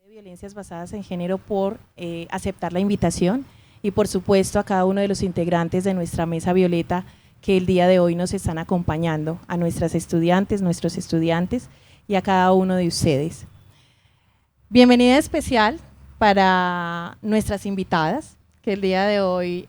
Violencias basadas en género por aceptar la invitación y por supuesto a cada uno de los integrantes de nuestra mesa violeta que el día de hoy nos están acompañando, a nuestras estudiantes, nuestros estudiantes y a cada uno de ustedes. Bienvenida especial para nuestras invitadas que el día de hoy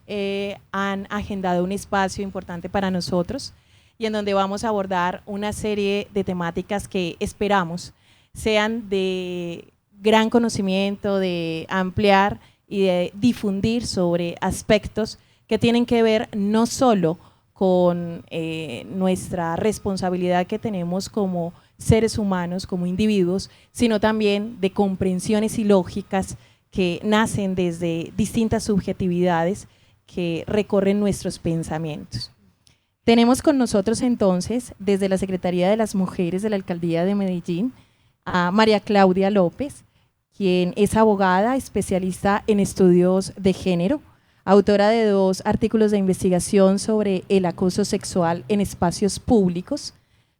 han agendado un espacio importante para nosotros y en donde vamos a abordar una serie de temáticas que esperamos sean de gran conocimiento, de ampliar y de difundir sobre aspectos que tienen que ver no solo con nuestra responsabilidad que tenemos como seres humanos, como individuos, sino también de comprensiones y lógicas que nacen desde distintas subjetividades que recorren nuestros pensamientos. Tenemos con nosotros entonces, desde la Secretaría de las Mujeres de la Alcaldía de Medellín, a María Claudia López, quien es abogada, especialista en estudios de género, autora de 2 artículos de investigación sobre el acoso sexual en espacios públicos,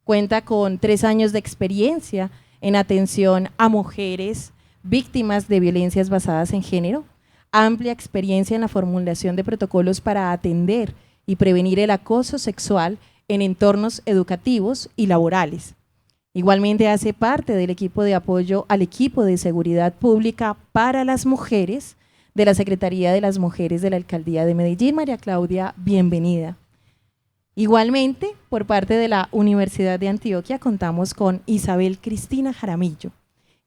cuenta con 3 años de experiencia en atención a mujeres víctimas de violencias basadas en género, amplia experiencia en la formulación de protocolos para atender y prevenir el acoso sexual en entornos educativos y laborales. Igualmente hace parte del equipo de apoyo al equipo de seguridad pública para las mujeres de la Secretaría de las Mujeres de la Alcaldía de Medellín. María Claudia, bienvenida. Igualmente, por parte de la Universidad de Antioquia, contamos con Isabel Cristina Jaramillo.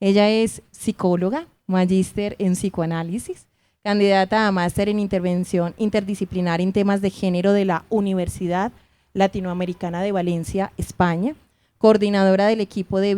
Ella es psicóloga, magíster en psicoanálisis, candidata a máster en intervención interdisciplinar en temas de género de la Universidad Latinoamericana de Valencia, España, coordinadora del equipo de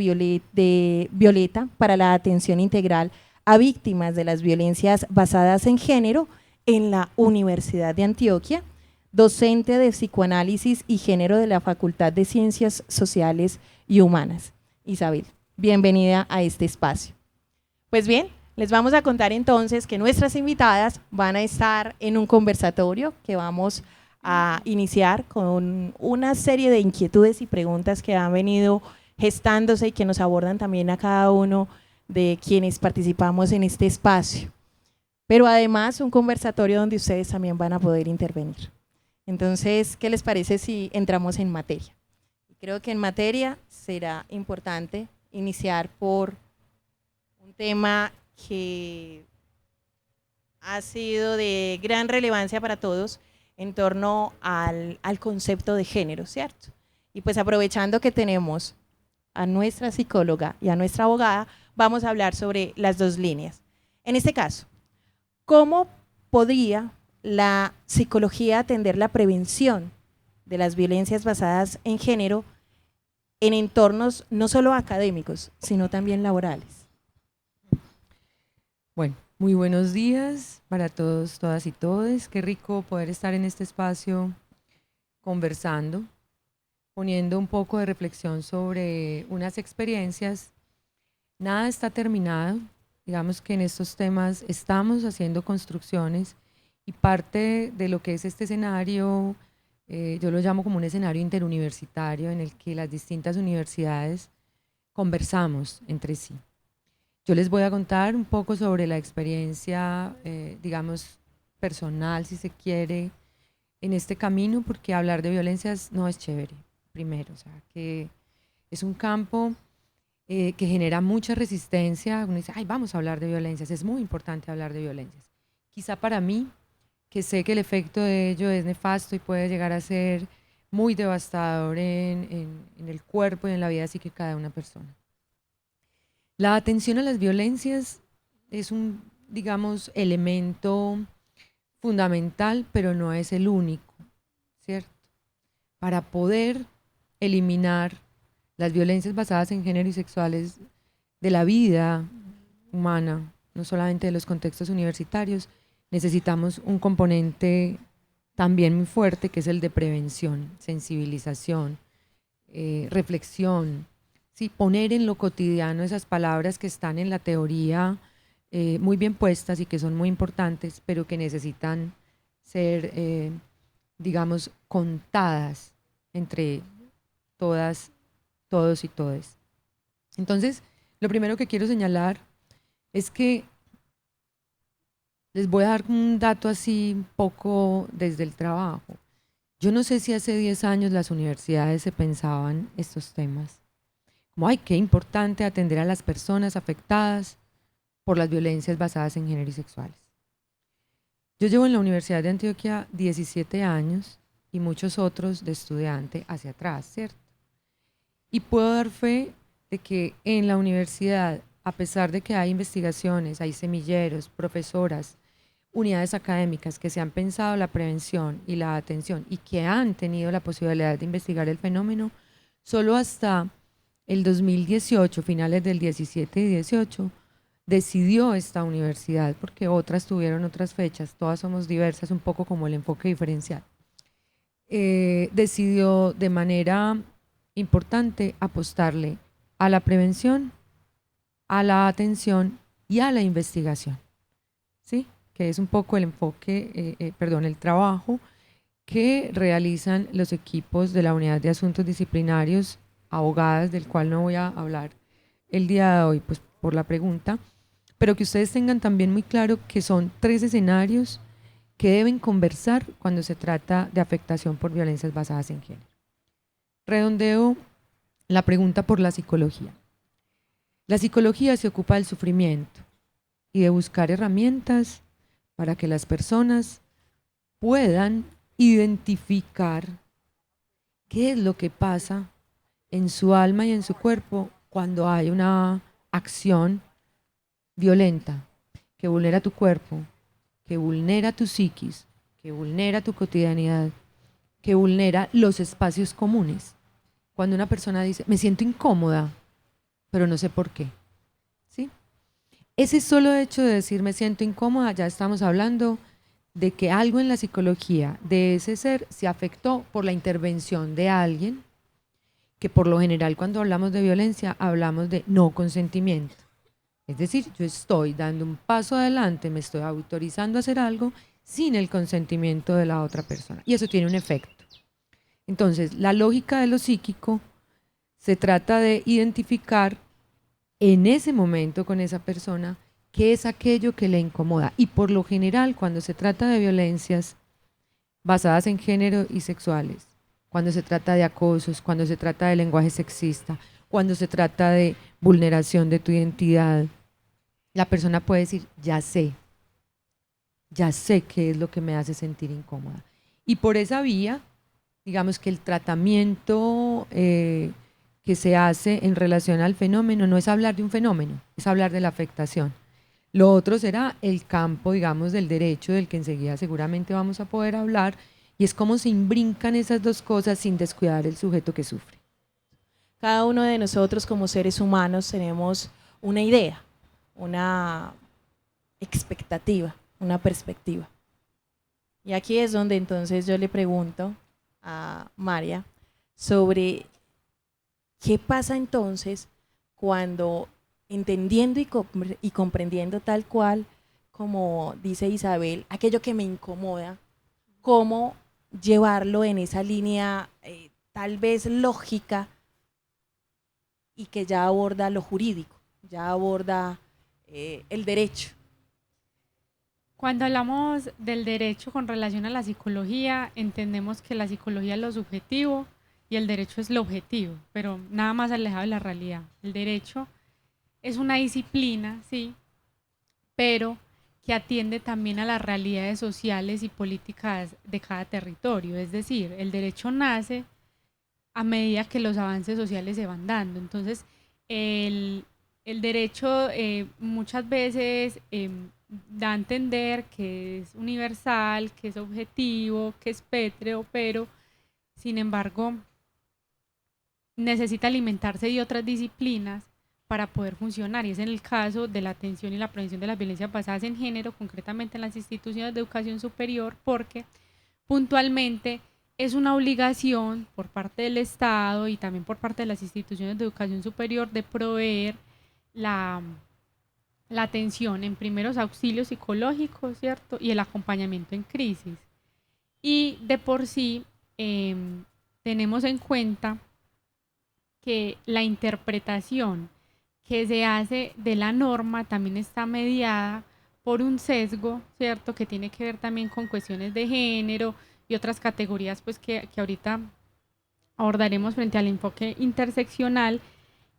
Violeta para la atención integral a víctimas de las violencias basadas en género en la Universidad de Antioquia, docente de psicoanálisis y género de la Facultad de Ciencias Sociales y Humanas. Isabel, bienvenida a este espacio. Pues bien, les vamos a contar entonces que nuestras invitadas van a estar en un conversatorio que vamos a iniciar con una serie de inquietudes y preguntas que han venido gestándose y que nos abordan también a cada uno de quienes participamos en este espacio. Pero además un conversatorio donde ustedes también van a poder intervenir. Entonces, ¿qué les parece si entramos en materia? Creo que en materia será importante iniciar por un tema que ha sido de gran relevancia para todos en torno al concepto de género, ¿cierto? Y pues aprovechando que tenemos a nuestra psicóloga y a nuestra abogada, vamos a hablar sobre las 2 líneas. En este caso, ¿cómo podría la psicología atender la prevención de las violencias basadas en género en entornos no solo académicos, sino también laborales? Bueno, muy buenos días para todos, todas y todes. Qué rico poder estar en este espacio conversando, poniendo un poco de reflexión sobre unas experiencias. Nada está terminado, digamos que en estos temas estamos haciendo construcciones y parte de lo que es este escenario, yo lo llamo como un escenario interuniversitario en el que las distintas universidades conversamos entre sí. Yo les voy a contar un poco sobre la experiencia, digamos, personal, si se quiere, en este camino, porque hablar de violencias no es chévere, primero, o sea, que es un campo que genera mucha resistencia. Uno dice, ay, vamos a hablar de violencias, es muy importante hablar de violencias. Quizá para mí, que sé que el efecto de ello es nefasto y puede llegar a ser muy devastador en el cuerpo y en la vida psíquica de una persona. La atención a las violencias es un, digamos, elemento fundamental, pero no es el único, ¿cierto? Para poder eliminar las violencias basadas en género y sexuales de la vida humana, no solamente de los contextos universitarios, necesitamos un componente también muy fuerte, que es el de prevención, sensibilización, reflexión, ¿sí? Poner en lo cotidiano esas palabras que están en la teoría muy bien puestas y que son muy importantes, pero que necesitan ser, digamos, contadas entre todas, todos y todes. Entonces, lo primero que quiero señalar es que les voy a dar un dato así un poco desde el trabajo. Yo no sé si hace 10 años las universidades se pensaban estos temas. Como, ay, qué importante atender a las personas afectadas por las violencias basadas en género y sexuales. Yo llevo en la Universidad de Antioquia 17 años y muchos otros de estudiante hacia atrás, ¿cierto? Y puedo dar fe de que en la universidad, a pesar de que hay investigaciones, hay semilleros, profesoras, unidades académicas que se han pensado la prevención y la atención y que han tenido la posibilidad de investigar el fenómeno, solo hasta el 2018, finales del 17 y 18, decidió esta universidad, porque otras tuvieron otras fechas, todas somos diversas, un poco como el enfoque diferencial, decidió de manera importante apostarle a la prevención, a la atención y a la investigación, ¿sí? Que es un poco el enfoque, el trabajo que realizan los equipos de la Unidad de Asuntos Disciplinarios, abogadas, del cual no voy a hablar el día de hoy, pues por la pregunta, pero que ustedes tengan también muy claro que son 3 escenarios que deben conversar cuando se trata de afectación por violencias basadas en género. Redondeo la pregunta por la psicología. La psicología se ocupa del sufrimiento y de buscar herramientas para que las personas puedan identificar qué es lo que pasa en su alma y en su cuerpo cuando hay una acción violenta que vulnera tu cuerpo, que vulnera tu psiquis, que vulnera tu cotidianidad, que vulnera los espacios comunes. Cuando una persona dice, me siento incómoda, pero no sé por qué, ¿sí? Ese solo hecho de decir me siento incómoda, ya estamos hablando de que algo en la psicología de ese ser se afectó por la intervención de alguien, que por lo general cuando hablamos de violencia hablamos de no consentimiento. Es decir, yo estoy dando un paso adelante, me estoy autorizando a hacer algo sin el consentimiento de la otra persona. Y eso tiene un efecto. Entonces, la lógica de lo psíquico se trata de identificar en ese momento con esa persona qué es aquello que le incomoda. Y por lo general, cuando se trata de violencias basadas en género y sexuales, cuando se trata de acosos, cuando se trata de lenguaje sexista, cuando se trata de vulneración de tu identidad, la persona puede decir, ya sé qué es lo que me hace sentir incómoda. Y por esa vía, digamos que el tratamiento que se hace en relación al fenómeno no es hablar de un fenómeno, es hablar de la afectación. Lo otro será el campo, digamos, del derecho, del que enseguida seguramente vamos a poder hablar, y es cómo se imbrincan esas dos cosas sin descuidar el sujeto que sufre. Cada uno de nosotros como seres humanos tenemos una idea, una expectativa, una perspectiva. Y aquí es donde entonces yo le pregunto a María sobre qué pasa entonces cuando, entendiendo y comprendiendo tal cual, como dice Isabel, aquello que me incomoda, cómo llevarlo en esa línea tal vez lógica y que ya aborda lo jurídico, ya aborda el derecho. Cuando hablamos del derecho con relación a la psicología, entendemos que la psicología es lo subjetivo y el derecho es lo objetivo, pero nada más alejado de la realidad. El derecho es una disciplina, sí, pero que atiende también a las realidades sociales y políticas de cada territorio. Es decir, el derecho nace a medida que los avances sociales se van dando. Entonces, el derecho muchas veces da a entender que es universal, que es objetivo, que es pétreo, pero sin embargo necesita alimentarse de otras disciplinas para poder funcionar, y es en el caso de la atención y la prevención de las violencias basadas en género, concretamente en las instituciones de educación superior, porque puntualmente es una obligación por parte del Estado y también por parte de las instituciones de educación superior de proveer la atención en primeros auxilios psicológicos, ¿cierto? Y el acompañamiento en crisis. Y de por sí tenemos en cuenta que la interpretación que se hace de la norma también está mediada por un sesgo, ¿cierto? Que tiene que ver también con cuestiones de género y otras categorías pues que ahorita abordaremos frente al enfoque interseccional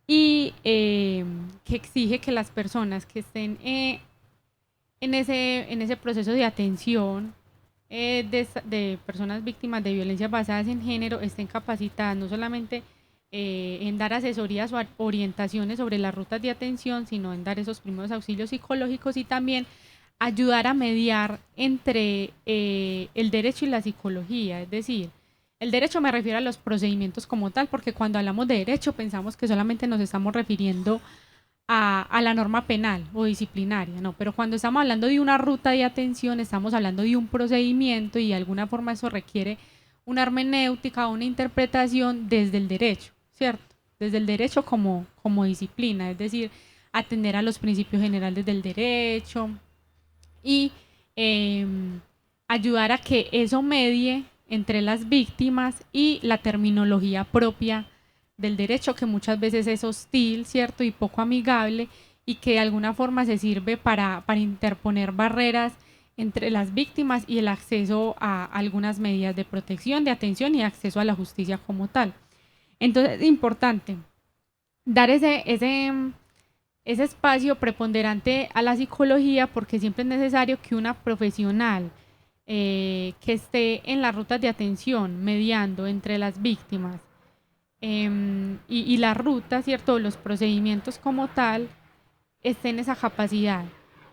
y que exige que las personas que estén en ese proceso de atención de personas víctimas de violencias basadas en género estén capacitadas no solamente en dar asesorías o orientaciones sobre las rutas de atención, sino en dar esos primeros auxilios psicológicos y también ayudar a mediar entre el derecho y la psicología, es decir, el derecho me refiero a los procedimientos como tal, porque cuando hablamos de derecho pensamos que solamente nos estamos refiriendo a la norma penal o disciplinaria, no, pero cuando estamos hablando de una ruta de atención estamos hablando de un procedimiento y de alguna forma eso requiere una hermenéutica, una interpretación desde el derecho, ¿cierto? Desde el derecho como disciplina, es decir, atender a los principios generales del derecho y ayudar a que eso medie entre las víctimas y la terminología propia del derecho, que muchas veces es hostil, ¿cierto? Y poco amigable y que de alguna forma se sirve para interponer barreras entre las víctimas y el acceso a algunas medidas de protección, de atención y acceso a la justicia como tal. Entonces es importante dar ese espacio preponderante a la psicología porque siempre es necesario que una profesional que esté en las rutas de atención mediando entre las víctimas y la ruta, ¿cierto? Los procedimientos como tal esté en esa capacidad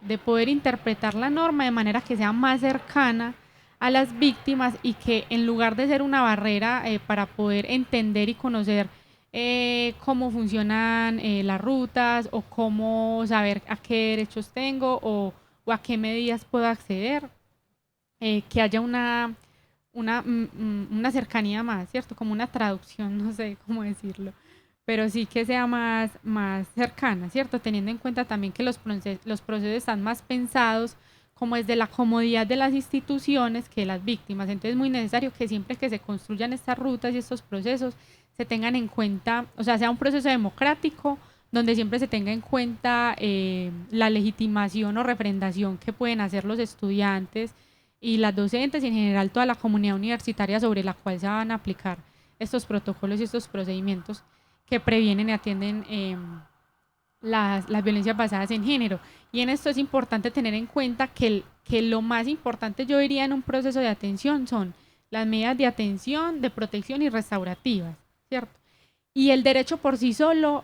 de poder interpretar la norma de manera que sea más cercana a las víctimas y que en lugar de ser una barrera para poder entender y conocer cómo funcionan las rutas o cómo saber a qué derechos tengo o a qué medidas puedo acceder, que haya una cercanía más, ¿cierto? Como una traducción, no sé cómo decirlo, pero sí que sea más cercana, ¿cierto? Teniendo en cuenta también que los procesos están más pensados como desde la comodidad de las instituciones que de las víctimas. Entonces es muy necesario que siempre que se construyan estas rutas y estos procesos se tengan en cuenta, o sea un proceso democrático donde siempre se tenga en cuenta la legitimación o refrendación que pueden hacer los estudiantes y las docentes y en general toda la comunidad universitaria sobre la cual se van a aplicar estos protocolos y estos procedimientos que previenen y atienden las violencias basadas en género. Y en esto es importante tener en cuenta que lo más importante, yo diría, en un proceso de atención son las medidas de atención, de protección y restaurativas, ¿cierto? Y el derecho por sí solo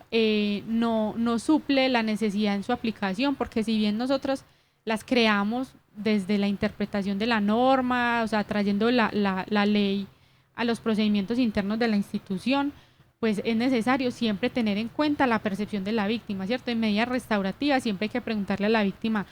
no suple la necesidad en su aplicación, porque si bien nosotros las creamos desde la interpretación de la norma, o sea, trayendo la ley a los procedimientos internos de la institución, pues es necesario siempre tener en cuenta la percepción de la víctima, ¿cierto? En medidas restaurativas siempre hay que preguntarle a la víctima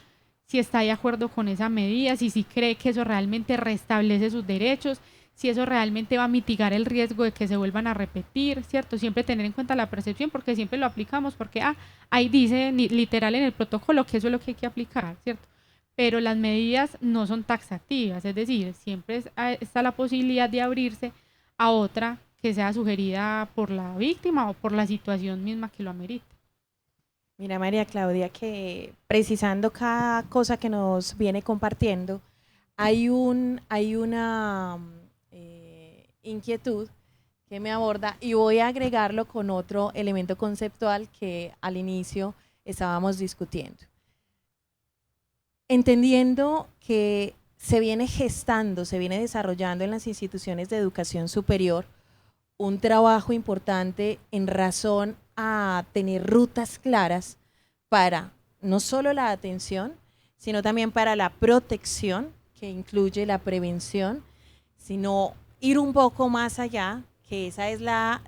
si está de acuerdo con esa medida, si cree que eso realmente restablece sus derechos, si eso realmente va a mitigar el riesgo de que se vuelvan a repetir, ¿cierto? Siempre tener en cuenta la percepción porque siempre lo aplicamos, porque ahí dice literal en el protocolo que eso es lo que hay que aplicar, ¿cierto? Pero las medidas no son taxativas, es decir, siempre está la posibilidad de abrirse a otra que sea sugerida por la víctima o por la situación misma que lo amerite. Mira, María Claudia, que precisando cada cosa que nos viene compartiendo, hay una inquietud que me aborda y voy a agregarlo con otro elemento conceptual que al inicio estábamos discutiendo. Entendiendo que se viene gestando, se viene desarrollando en las instituciones de educación superior un trabajo importante en razón a tener rutas claras para no solo la atención, sino también para la protección, que incluye la prevención, sino ir un poco más allá, que esa es la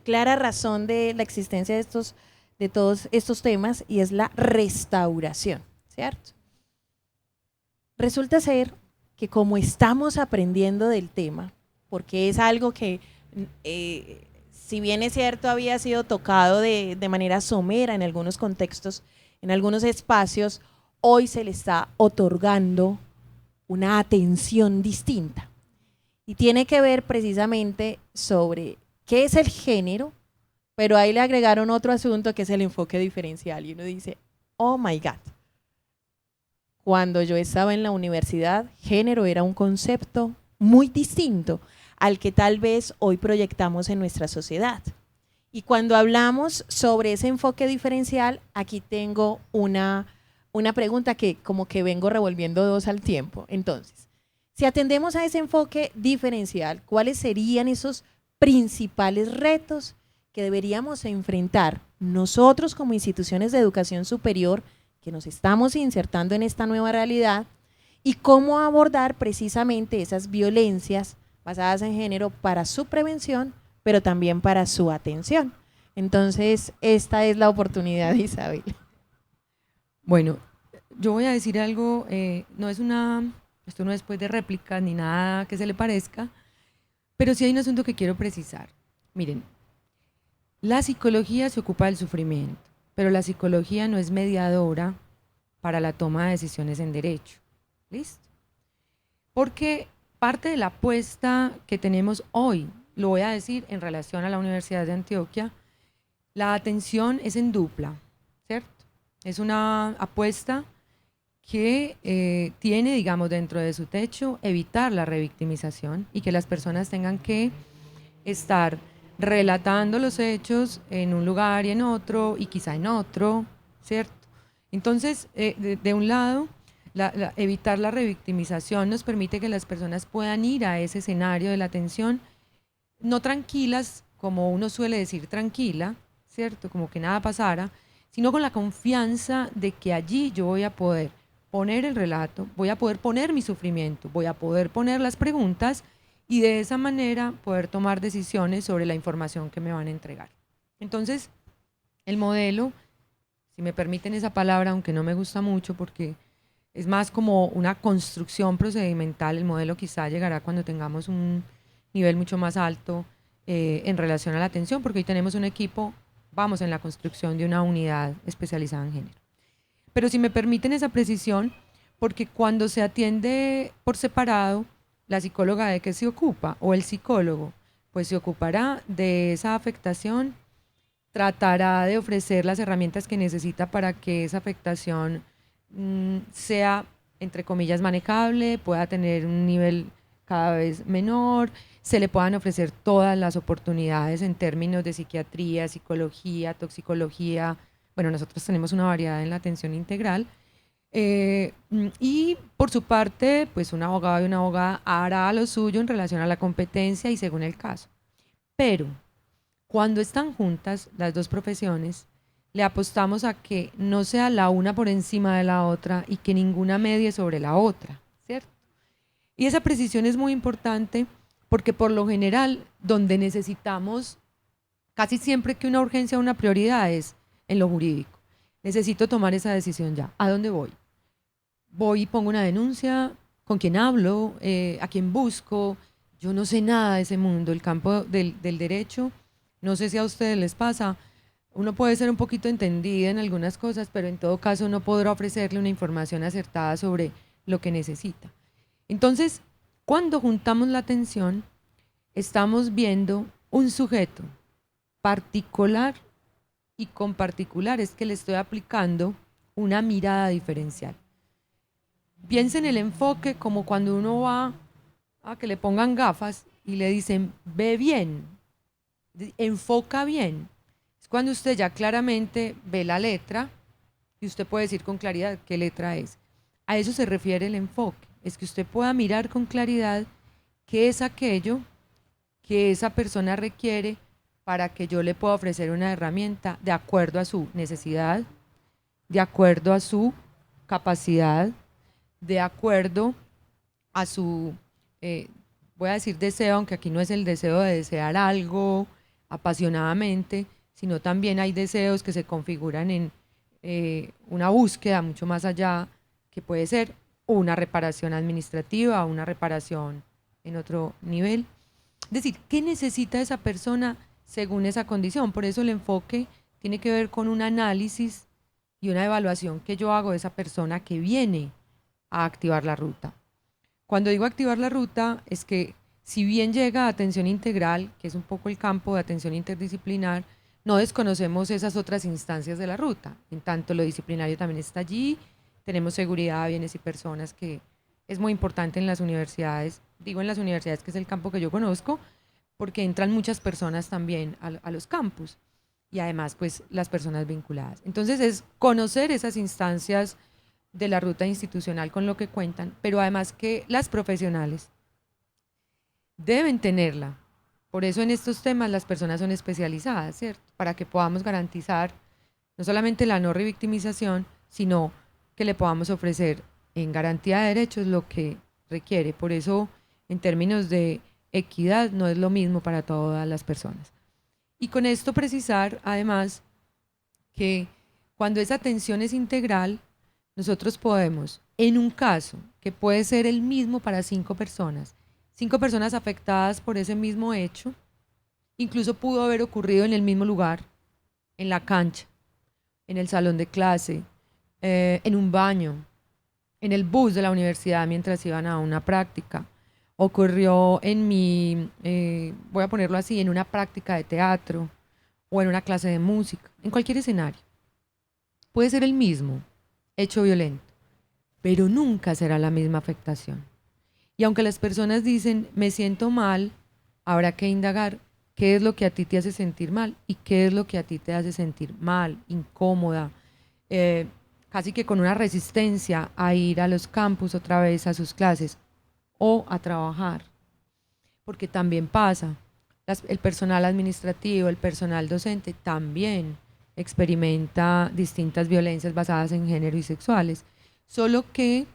clara razón de la existencia de todos estos temas, y es la restauración, ¿cierto? Resulta ser que como estamos aprendiendo del tema, porque es algo que, si bien es cierto, había sido tocado de manera somera en algunos contextos, en algunos espacios, hoy se le está otorgando una atención distinta. y tiene que ver precisamente sobre qué es el género, pero ahí le agregaron otro asunto que es el enfoque diferencial y uno dice, oh my God, cuando yo estaba en la universidad, género era un concepto muy distinto al que tal vez hoy proyectamos en nuestra sociedad. Y cuando hablamos sobre ese enfoque diferencial, aquí tengo una pregunta que como que vengo revolviendo dos al tiempo. Entonces, si atendemos a ese enfoque diferencial, ¿cuáles serían esos principales retos que deberíamos enfrentar nosotros como instituciones de educación superior que nos estamos insertando en esta nueva realidad y cómo abordar precisamente esas violencias basadas en género para su prevención, pero también para su atención? Entonces, esta es la oportunidad, Isabel. Bueno, yo voy a decir algo, esto no es pues de réplica ni nada que se le parezca, pero sí hay un asunto que quiero precisar. Miren, la psicología se ocupa del sufrimiento, pero la psicología no es mediadora para la toma de decisiones en derecho. ¿Listo? Porque parte de la apuesta que tenemos hoy, lo voy a decir en relación a la Universidad de Antioquia, la atención es en dupla, ¿cierto? Es una apuesta que tiene, digamos, dentro de su techo evitar la revictimización y que las personas tengan que estar relatando los hechos en un lugar y en otro y quizá en otro, ¿cierto? Entonces, de un lado, evitar la revictimización nos permite que las personas puedan ir a ese escenario de la atención, no tranquilas, como uno suele decir tranquila, ¿cierto? Como que nada pasara, sino con la confianza de que allí yo voy a poder poner el relato, voy a poder poner mi sufrimiento, voy a poder poner las preguntas y de esa manera poder tomar decisiones sobre la información que me van a entregar. Entonces, el modelo, si me permiten esa palabra, aunque no me gusta mucho porque es más como una construcción procedimental, el modelo quizá llegará cuando tengamos un nivel mucho más alto en relación a la atención, porque hoy tenemos un equipo, vamos en la construcción de una unidad especializada en género. Pero si me permiten esa precisión, porque cuando se atiende por separado, la psicóloga ¿de qué se ocupa? O el psicólogo, pues se ocupará de esa afectación, tratará de ofrecer las herramientas que necesita para que esa afectación sea, entre comillas, manejable, pueda tener un nivel cada vez menor, se le puedan ofrecer todas las oportunidades en términos de psiquiatría, psicología, toxicología. Bueno, nosotros tenemos una variedad en la atención integral. Y por su parte, pues un abogado y una abogada hará lo suyo en relación a la competencia y según el caso. Pero cuando están juntas las dos profesiones, le apostamos a que no sea la una por encima de la otra y que ninguna medie sobre la otra, ¿cierto? Y esa precisión es muy importante porque por lo general, donde necesitamos casi siempre que una urgencia o una prioridad es en lo jurídico. Necesito tomar esa decisión ya. ¿A dónde voy? Voy y pongo una denuncia, ¿con quién hablo? ¿A quién busco? Yo no sé nada de ese mundo, el campo del derecho. No sé si a ustedes les pasa. Uno puede ser un poquito entendida en algunas cosas, pero en todo caso no podrá ofrecerle una información acertada sobre lo que necesita. Entonces, cuando juntamos la atención, estamos viendo un sujeto particular y con particular es que le estoy aplicando una mirada diferencial. Piensa en el enfoque como cuando uno va a que le pongan gafas y le dicen, ve bien, enfoca bien. Es cuando usted ya claramente ve la letra y usted puede decir con claridad qué letra es. A eso se refiere el enfoque, es que usted pueda mirar con claridad qué es aquello que esa persona requiere para que yo le pueda ofrecer una herramienta de acuerdo a su necesidad, de acuerdo a su capacidad, de acuerdo a su, voy a decir deseo, aunque aquí no es el deseo de desear algo apasionadamente, sino también hay deseos que se configuran en una búsqueda mucho más allá, que puede ser una reparación administrativa, una reparación en otro nivel. Es decir, ¿qué necesita esa persona según esa condición? Por eso el enfoque tiene que ver con un análisis y una evaluación que yo hago de esa persona que viene a activar la ruta. Cuando digo activar la ruta es que si bien llega a atención integral, que es un poco el campo de atención interdisciplinar, no desconocemos esas otras instancias de la ruta. En tanto, lo disciplinario también está allí, tenemos seguridad, bienes y personas, que es muy importante en las universidades. Digo en las universidades, que es el campo que yo conozco, porque entran muchas personas también a los campus y además pues las personas vinculadas. Entonces es conocer esas instancias de la ruta institucional con lo que cuentan, pero además que las profesionales deben tenerla. Por eso en estos temas las personas son especializadas, ¿cierto? Para que podamos garantizar no solamente la no revictimización, sino que le podamos ofrecer en garantía de derechos lo que requiere. Por eso, en términos de equidad, no es lo mismo para todas las personas. Y con esto precisar, además, que cuando esa atención es integral, nosotros podemos, en un caso que puede ser el mismo para 5 personas afectadas por ese mismo hecho, incluso pudo haber ocurrido en el mismo lugar, en la cancha, en el salón de clase, en un baño, en el bus de la universidad mientras iban a una práctica. Ocurrió voy a ponerlo así, en una práctica de teatro o en una clase de música, en cualquier escenario. Puede ser el mismo hecho violento, pero nunca será la misma afectación. Y aunque las personas dicen, me siento mal, habrá que indagar qué es lo que a ti te hace sentir mal y qué es lo que a ti te hace sentir mal, incómoda, casi que con una resistencia a ir a los campus otra vez a sus clases o a trabajar. Porque también pasa, el personal administrativo, el personal docente también experimenta distintas violencias basadas en género y sexuales, solo que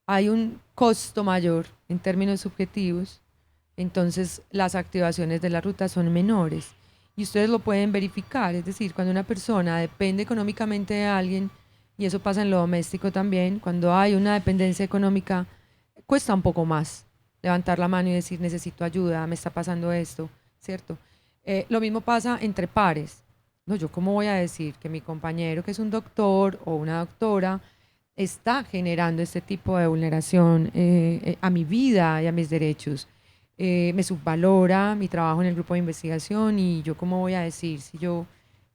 hay un costo mayor en términos subjetivos, entonces las activaciones de la ruta son menores. Y ustedes lo pueden verificar, es decir, cuando una persona depende económicamente de alguien, y eso pasa en lo doméstico también, cuando hay una dependencia económica, cuesta un poco más levantar la mano y decir, necesito ayuda, me está pasando esto, ¿cierto? Lo mismo pasa entre pares. No, yo cómo voy a decir que mi compañero, que es un doctor o una doctora, está generando este tipo de vulneración a mi vida y a mis derechos. Me subvalora mi trabajo en el grupo de investigación y yo cómo voy a decir si yo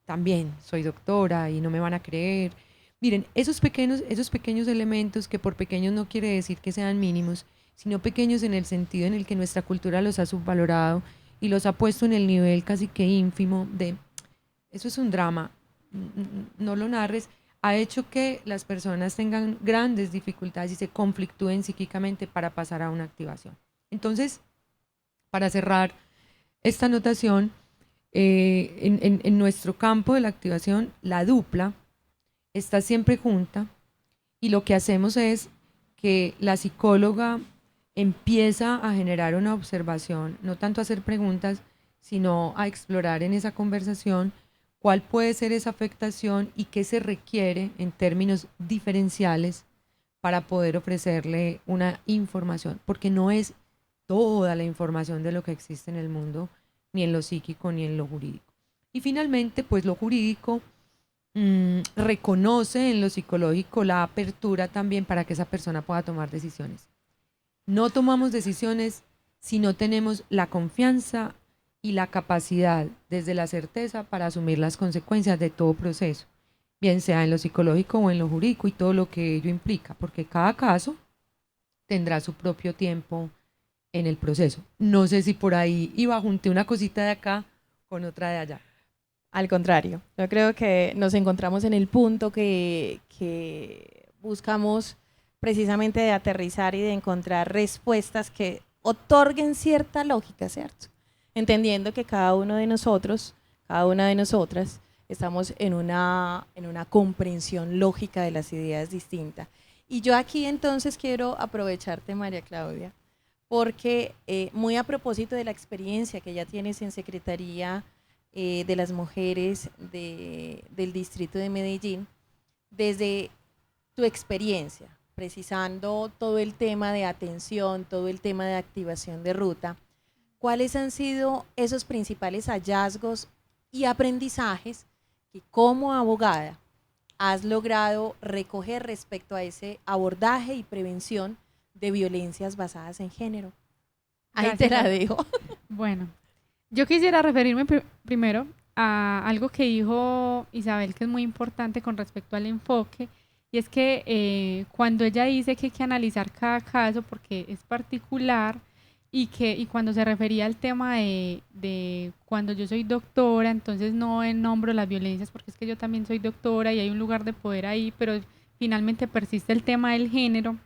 también soy doctora y no me van a creer. Miren, esos pequeños elementos, que por pequeños no quiere decir que sean mínimos, sino pequeños en el sentido en el que nuestra cultura los ha subvalorado y los ha puesto en el nivel casi que ínfimo de, eso es un drama, no lo narres, ha hecho que las personas tengan grandes dificultades y se conflictúen psíquicamente para pasar a una activación. Entonces, para cerrar esta anotación, en nuestro campo de la activación, la dupla está siempre junta y lo que hacemos es que la psicóloga empieza a generar una observación, no tanto a hacer preguntas, sino a explorar en esa conversación cuál puede ser esa afectación y qué se requiere en términos diferenciales para poder ofrecerle una información, porque no es toda la información de lo que existe en el mundo, ni en lo psíquico, ni en lo jurídico. Y finalmente, pues lo jurídico reconoce en lo psicológico la apertura también para que esa persona pueda tomar decisiones. No tomamos decisiones si no tenemos la confianza y la capacidad desde la certeza para asumir las consecuencias de todo proceso, bien sea en lo psicológico o en lo jurídico y todo lo que ello implica, porque cada caso tendrá su propio tiempo en el proceso. No sé si por ahí junté una cosita de acá con otra de allá. Al contrario, yo creo que nos encontramos en el punto que buscamos precisamente de aterrizar y de encontrar respuestas que otorguen cierta lógica, ¿cierto? Entendiendo que cada uno de nosotros, cada una de nosotras, estamos en una comprensión lógica de las ideas distintas. Y yo aquí entonces quiero aprovecharte, María Claudia, porque muy a propósito de la experiencia que ya tienes en Secretaría de las Mujeres del Distrito de Medellín, desde tu experiencia, precisando todo el tema de atención, todo el tema de activación de ruta, ¿cuáles han sido esos principales hallazgos y aprendizajes que como abogada has logrado recoger respecto a ese abordaje y prevención de violencias basadas en género? Ahí Gracias, te la Gaby. dejo. Bueno, yo quisiera referirme primero a algo que dijo Isabel, que es muy importante con respecto al enfoque, y es que cuando ella dice que hay que analizar cada caso porque es particular, y cuando se refería al tema de cuando yo soy doctora, entonces no nombro las violencias porque es que yo también soy doctora y hay un lugar de poder ahí, pero finalmente persiste el tema del género.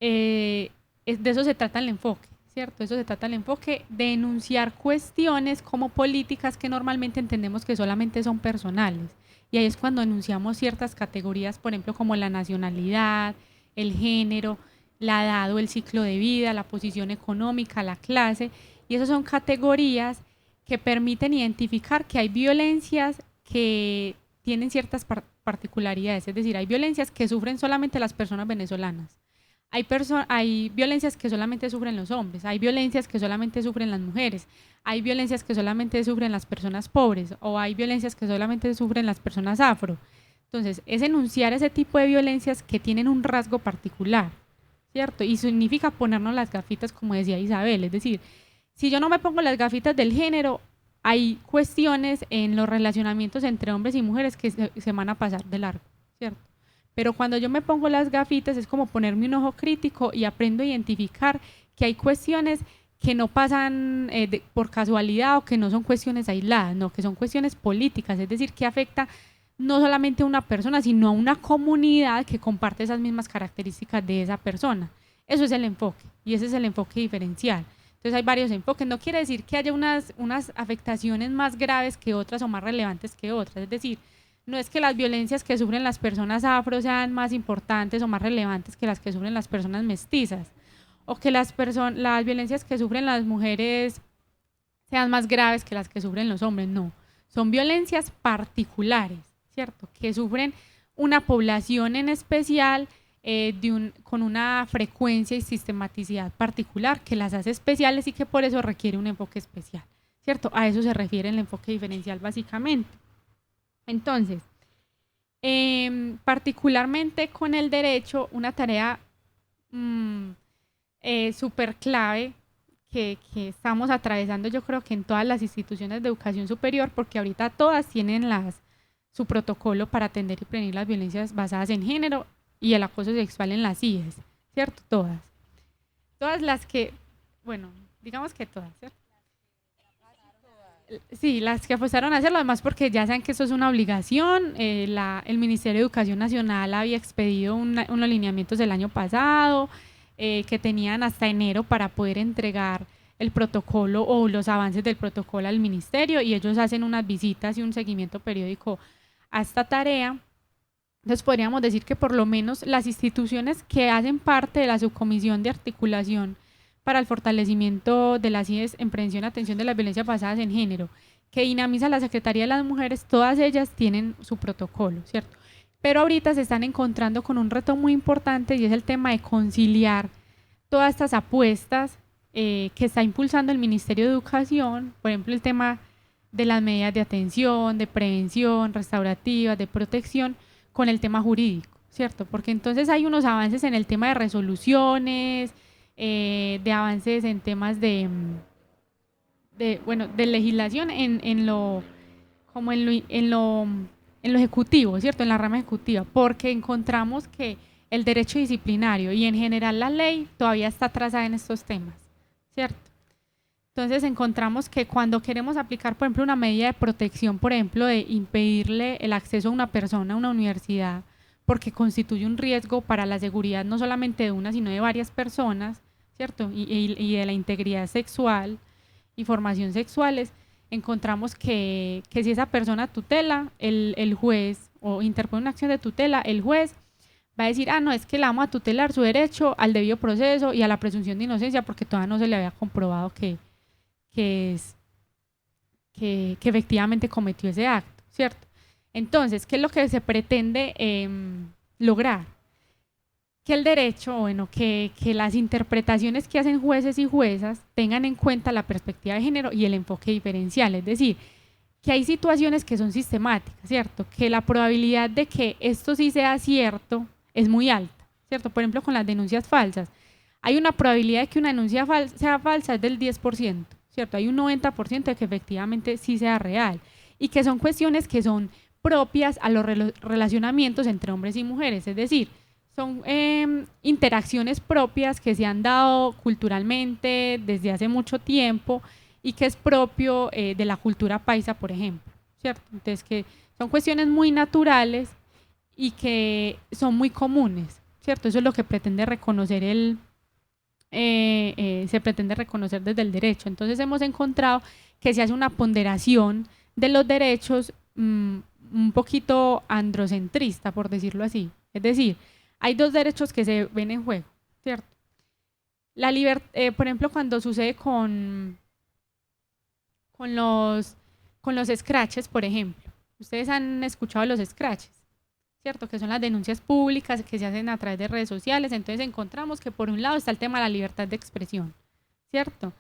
De eso se trata el enfoque, ¿cierto? Eso se trata el enfoque de enunciar cuestiones como políticas que normalmente entendemos que solamente son personales. Y ahí es cuando enunciamos ciertas categorías, por ejemplo, como la nacionalidad, el género, la edad o el ciclo de vida, la posición económica, la clase. Y esas son categorías que permiten identificar que hay violencias que tienen ciertas particularidades. Es decir, hay violencias que sufren solamente las personas venezolanas. Hay violencias que solamente sufren los hombres, hay violencias que solamente sufren las mujeres, hay violencias que solamente sufren las personas pobres o hay violencias que solamente sufren las personas afro. Entonces, es enunciar ese tipo de violencias que tienen un rasgo particular, ¿cierto? Y significa ponernos las gafitas, como decía Isabel, es decir, si yo no me pongo las gafitas del género, hay cuestiones en los relacionamientos entre hombres y mujeres que se van a pasar de largo, ¿cierto? Pero cuando yo me pongo las gafitas es como ponerme un ojo crítico y aprendo a identificar que hay cuestiones que no pasan por casualidad o que no son cuestiones aisladas, no, que son cuestiones políticas, es decir, que afecta no solamente a una persona, sino a una comunidad que comparte esas mismas características de esa persona. Eso es el enfoque y ese es el enfoque diferencial. Entonces hay varios enfoques, no quiere decir que haya unas afectaciones más graves que otras o más relevantes que otras, es decir, no es que las violencias que sufren las personas afro sean más importantes o más relevantes que las que sufren las personas mestizas, o que las violencias que sufren las mujeres sean más graves que las que sufren los hombres, no. Son violencias particulares, ¿cierto? Que sufren una población en especial con una frecuencia y sistematicidad particular que las hace especiales y que por eso requiere un enfoque especial, ¿cierto? A eso se refiere el enfoque diferencial básicamente. Entonces, particularmente con el derecho, una tarea súper clave que estamos atravesando, yo creo que en todas las instituciones de educación superior, porque ahorita todas tienen su protocolo para atender y prevenir las violencias basadas en género y el acoso sexual en las IES, ¿cierto? Todas las que, bueno, digamos que todas, ¿cierto? Sí, las que apostaron a hacerlo, además porque ya saben que eso es una obligación. El Ministerio de Educación Nacional había expedido unos lineamientos del año pasado que tenían hasta enero para poder entregar el protocolo o los avances del protocolo al ministerio, y ellos hacen unas visitas y un seguimiento periódico a esta tarea. Entonces podríamos decir que por lo menos las instituciones que hacen parte de la subcomisión de articulación para el fortalecimiento de las IES en prevención y atención de las violencias basadas en género, que dinamiza la Secretaría de las Mujeres, todas ellas tienen su protocolo, ¿cierto? Pero ahorita se están encontrando con un reto muy importante y es el tema de conciliar todas estas apuestas que está impulsando el Ministerio de Educación, por ejemplo, el tema de las medidas de atención, de prevención, restaurativas, de protección, con el tema jurídico, ¿cierto? Porque entonces hay unos avances en el tema de resoluciones, de avances en temas de legislación en lo ejecutivo, ¿cierto? En la rama ejecutiva, porque encontramos que el derecho disciplinario y en general la ley todavía está atrasada en estos temas, ¿cierto? Entonces encontramos que cuando queremos aplicar, por ejemplo, una medida de protección, por ejemplo, de impedirle el acceso a una persona a una universidad porque constituye un riesgo para la seguridad no solamente de una, sino de varias personas, ¿cierto? Y de la integridad sexual y formación sexuales, encontramos que si esa persona tutela, el juez, o interpone una acción de tutela, el juez va a decir, no, es que la vamos a tutelar su derecho al debido proceso y a la presunción de inocencia porque todavía no se le había comprobado que efectivamente cometió ese acto, ¿cierto? Entonces, ¿qué es lo que se pretende lograr? Que el derecho, bueno, que las interpretaciones que hacen jueces y juezas tengan en cuenta la perspectiva de género y el enfoque diferencial, es decir, que hay situaciones que son sistemáticas, ¿cierto? Que la probabilidad de que esto sí sea cierto es muy alta, ¿cierto? Por ejemplo, con las denuncias falsas. hay una probabilidad de que una denuncia sea falsa es del 10%, ¿cierto? Hay un 90% de que efectivamente sí sea real y que son cuestiones que son propias a los relacionamientos entre hombres y mujeres, es decir, son interacciones propias que se han dado culturalmente desde hace mucho tiempo y que es propio de la cultura paisa, por ejemplo, ¿cierto? Entonces, que son cuestiones muy naturales y que son muy comunes, ¿cierto? Eso es lo que pretende reconocer se pretende reconocer desde el derecho. Entonces hemos encontrado que se hace una ponderación de los derechos un poquito androcentrista, por decirlo así. Es decir, hay dos derechos que se ven en juego, ¿cierto? Por ejemplo, cuando sucede con los scratches, por ejemplo. Ustedes han escuchado los scratches, ¿cierto? Que son las denuncias públicas que se hacen a través de redes sociales. Entonces encontramos que por un lado está el tema de la libertad de expresión, ¿cierto?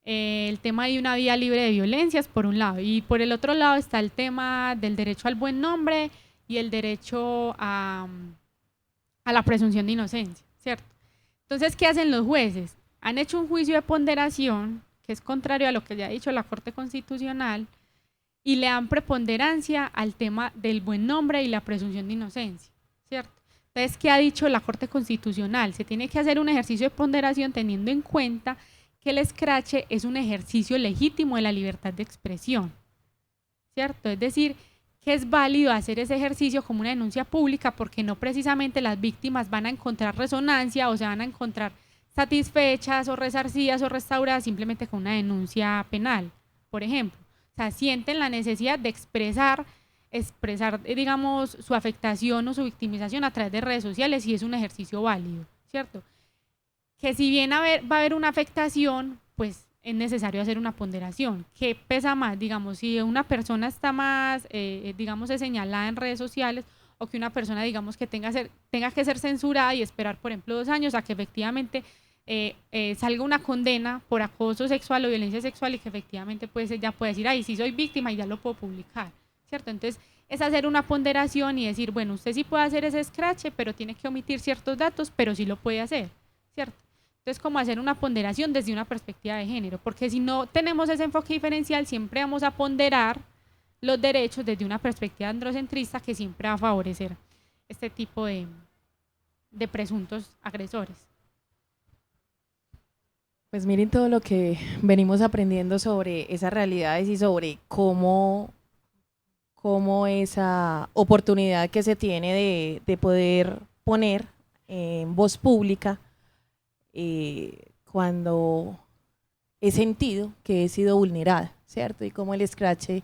El tema de una vida libre de violencias, por un lado. Y por el otro lado está el tema del derecho al buen nombre y el derecho a la presunción de inocencia, ¿cierto? Entonces, ¿qué hacen los jueces? Han hecho un juicio de ponderación que es contrario a lo que ya ha dicho la Corte Constitucional y le dan preponderancia al tema del buen nombre y la presunción de inocencia, ¿cierto? Entonces, ¿qué ha dicho la Corte Constitucional? Se tiene que hacer un ejercicio de ponderación teniendo en cuenta que el escrache es un ejercicio legítimo de la libertad de expresión, ¿cierto? Es decir, que es válido hacer ese ejercicio como una denuncia pública porque no precisamente las víctimas van a encontrar resonancia o se van a encontrar satisfechas o resarcidas o restauradas simplemente con una denuncia penal, por ejemplo. O sea, sienten la necesidad de expresar, digamos, su afectación o su victimización a través de redes sociales y es un ejercicio válido, ¿cierto? Que si bien va a haber una afectación, pues es necesario hacer una ponderación. ¿Qué pesa más? Digamos, si una persona está más, digamos, señalada en redes sociales o que una persona, digamos, que tenga que ser censurada y esperar, por ejemplo, 2 años a que efectivamente salga una condena por acoso sexual o violencia sexual y que efectivamente pues ella puede decir, ay, sí soy víctima y ya lo puedo publicar, ¿cierto? Entonces es hacer una ponderación y decir, bueno, usted sí puede hacer ese escrache, pero tiene que omitir ciertos datos, pero sí lo puede hacer, ¿cierto? Entonces, como hacer una ponderación desde una perspectiva de género, porque si no tenemos ese enfoque diferencial, siempre vamos a ponderar los derechos desde una perspectiva androcentrista que siempre va a favorecer este tipo de presuntos agresores. Pues miren todo lo que venimos aprendiendo sobre esas realidades y sobre cómo esa oportunidad que se tiene de poder poner en voz pública cuando he sentido que he sido vulnerada, ¿cierto? Y cómo el scratch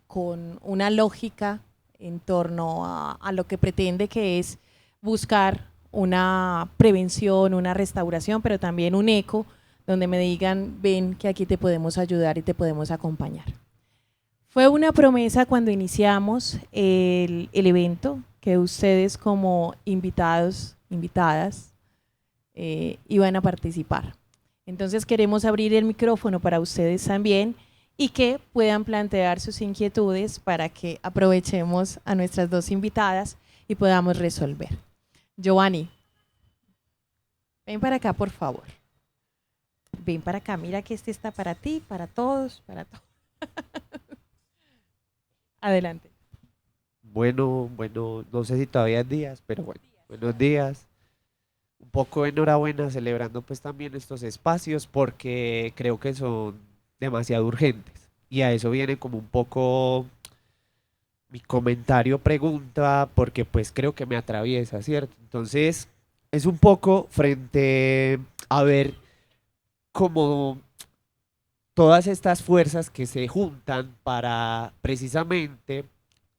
con una lógica en torno a lo que pretende, que es buscar una prevención, una restauración, pero también un eco donde me digan, ven que aquí te podemos ayudar y te podemos acompañar. Fue una promesa cuando iniciamos el evento, que ustedes como invitados, invitadas, iban a participar. Entonces queremos abrir el micrófono para ustedes también y que puedan plantear sus inquietudes para que aprovechemos a nuestras dos invitadas y podamos resolver. Giovanni, ven para acá, por favor. Ven para acá, mira que este está para ti, para todos, para todos. Adelante. Bueno, no sé si todavía es días, pero bueno, buenos días. Un poco enhorabuena celebrando pues también estos espacios porque creo que son demasiado urgentes y a eso viene como un poco mi comentario pregunta porque pues creo que me atraviesa, ¿cierto? Entonces es un poco frente a ver cómo todas estas fuerzas que se juntan para precisamente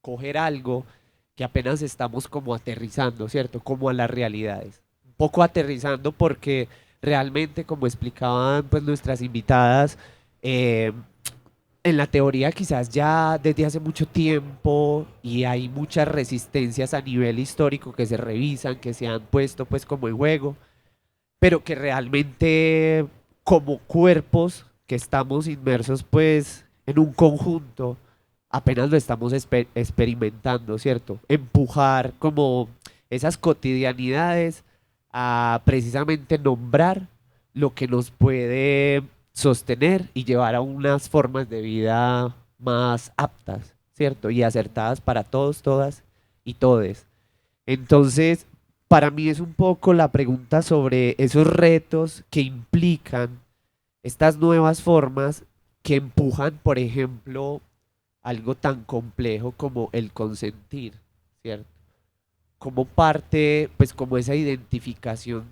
coger algo que apenas estamos como aterrizando, ¿cierto? Como a las realidades. Un poco aterrizando porque realmente, como explicaban pues nuestras invitadas, en la teoría quizás ya desde hace mucho tiempo y hay muchas resistencias a nivel histórico que se revisan, que se han puesto pues como en juego, pero que realmente como cuerpos que estamos inmersos pues en un conjunto, apenas lo estamos experimentando, ¿cierto? Empujar como esas cotidianidades a precisamente nombrar lo que nos puede sostener y llevar a unas formas de vida más aptas, ¿cierto? Y acertadas para todos, todas y todes. Entonces, para mí es un poco la pregunta sobre esos retos que implican estas nuevas formas que empujan, por ejemplo, algo tan complejo como el consentir, ¿cierto? Como parte, pues como esa identificación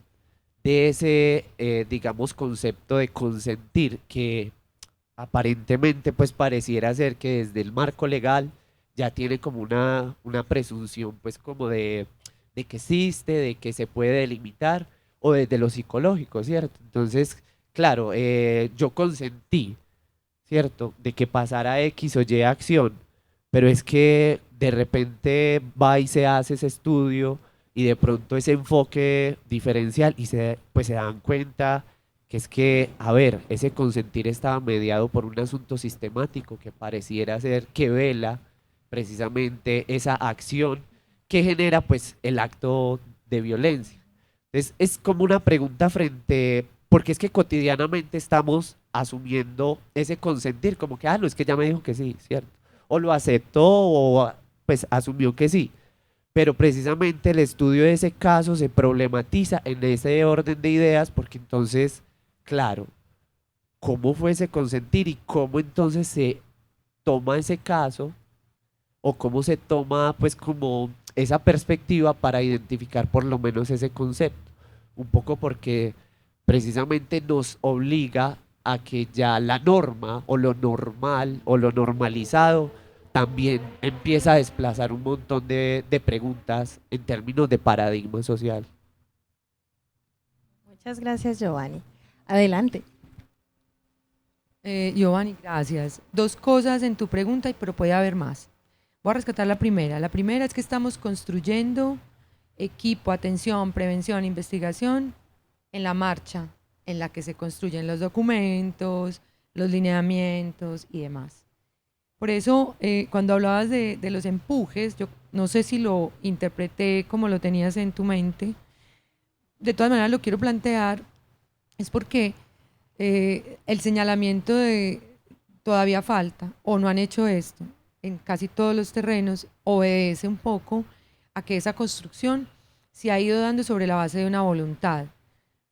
de ese, digamos, concepto de consentir que aparentemente pues pareciera ser que desde el marco legal ya tiene como una presunción pues como de que existe, de que se puede delimitar o desde lo psicológico, ¿cierto? Entonces, claro, yo consentí, ¿cierto? De que pasara X o Y acción, pero es que de repente va y se hace ese estudio y de pronto ese enfoque diferencial y pues se dan cuenta que es que, a ver, ese consentir estaba mediado por un asunto sistemático que pareciera ser que vela precisamente esa acción que genera pues el acto de violencia. Entonces es como una pregunta frente, porque es que cotidianamente estamos asumiendo ese consentir, como que, ah, no, es que ya me dijo que sí, ¿cierto? O lo aceptó o pues asumió que sí. Pero precisamente el estudio de ese caso se problematiza en ese orden de ideas porque entonces, claro, ¿cómo fue ese consentir y cómo entonces se toma ese caso o cómo se toma pues como esa perspectiva para identificar por lo menos ese concepto? Un poco porque precisamente nos obliga a que ya la norma o lo normal o lo normalizado también empieza a desplazar un montón de preguntas en términos de paradigma social. Muchas gracias, Giovanni. Adelante. Giovanni, gracias. Dos cosas en tu pregunta, pero puede haber más. Voy a rescatar la primera. La primera es que estamos construyendo equipo, atención, prevención, investigación en la marcha en la que se construyen los documentos, los lineamientos y demás. Por eso, cuando hablabas de los empujes, yo no sé si lo interpreté como lo tenías en tu mente. De todas maneras, lo quiero plantear, es porque el señalamiento de todavía falta o no han hecho esto en casi todos los terrenos obedece un poco a que esa construcción se ha ido dando sobre la base de una voluntad.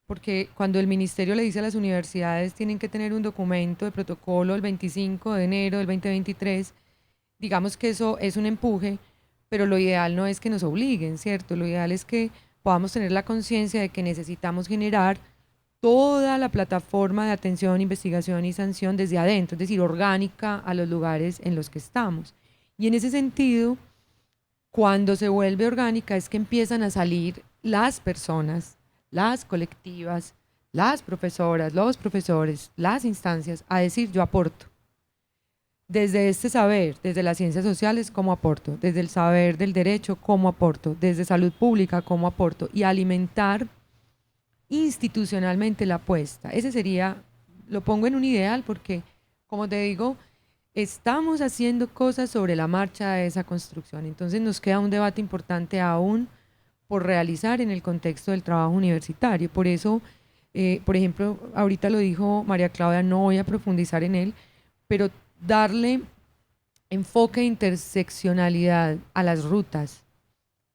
Porque cuando el ministerio le dice a las universidades tienen que tener un documento de protocolo el 25 de enero del 2023, digamos que eso es un empuje, pero lo ideal no es que nos obliguen, ¿cierto? Lo ideal es que podamos tener la conciencia de que necesitamos generar toda la plataforma de atención, investigación y sanción desde adentro, es decir, orgánica a los lugares en los que estamos. Y en ese sentido, cuando se vuelve orgánica es que empiezan a salir las personas, las colectivas, las profesoras, los profesores, las instancias, a decir yo aporto. Desde este saber, desde las ciencias sociales, ¿cómo aporto? Desde el saber del derecho, ¿cómo aporto? Desde salud pública, ¿cómo aporto? Y alimentar institucionalmente la apuesta. Ese sería, lo pongo en un ideal porque, como te digo, estamos haciendo cosas sobre la marcha de esa construcción. Entonces nos queda un debate importante aún por realizar en el contexto del trabajo universitario. Por eso, por ejemplo, ahorita lo dijo María Claudia, no voy a profundizar en él, pero darle enfoque e interseccionalidad a las rutas,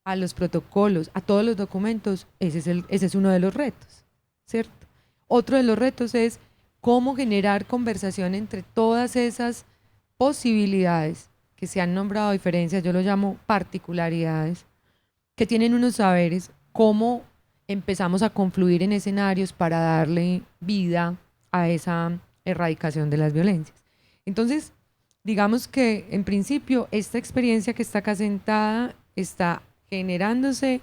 a los protocolos, a todos los documentos, ese es uno de los retos, ¿cierto? Otro de los retos es cómo generar conversación entre todas esas posibilidades que se han nombrado diferencias, yo lo llamo particularidades, que tienen unos saberes, cómo empezamos a confluir en escenarios para darle vida a esa erradicación de las violencias. Entonces, digamos que en principio esta experiencia que está acá sentada está generándose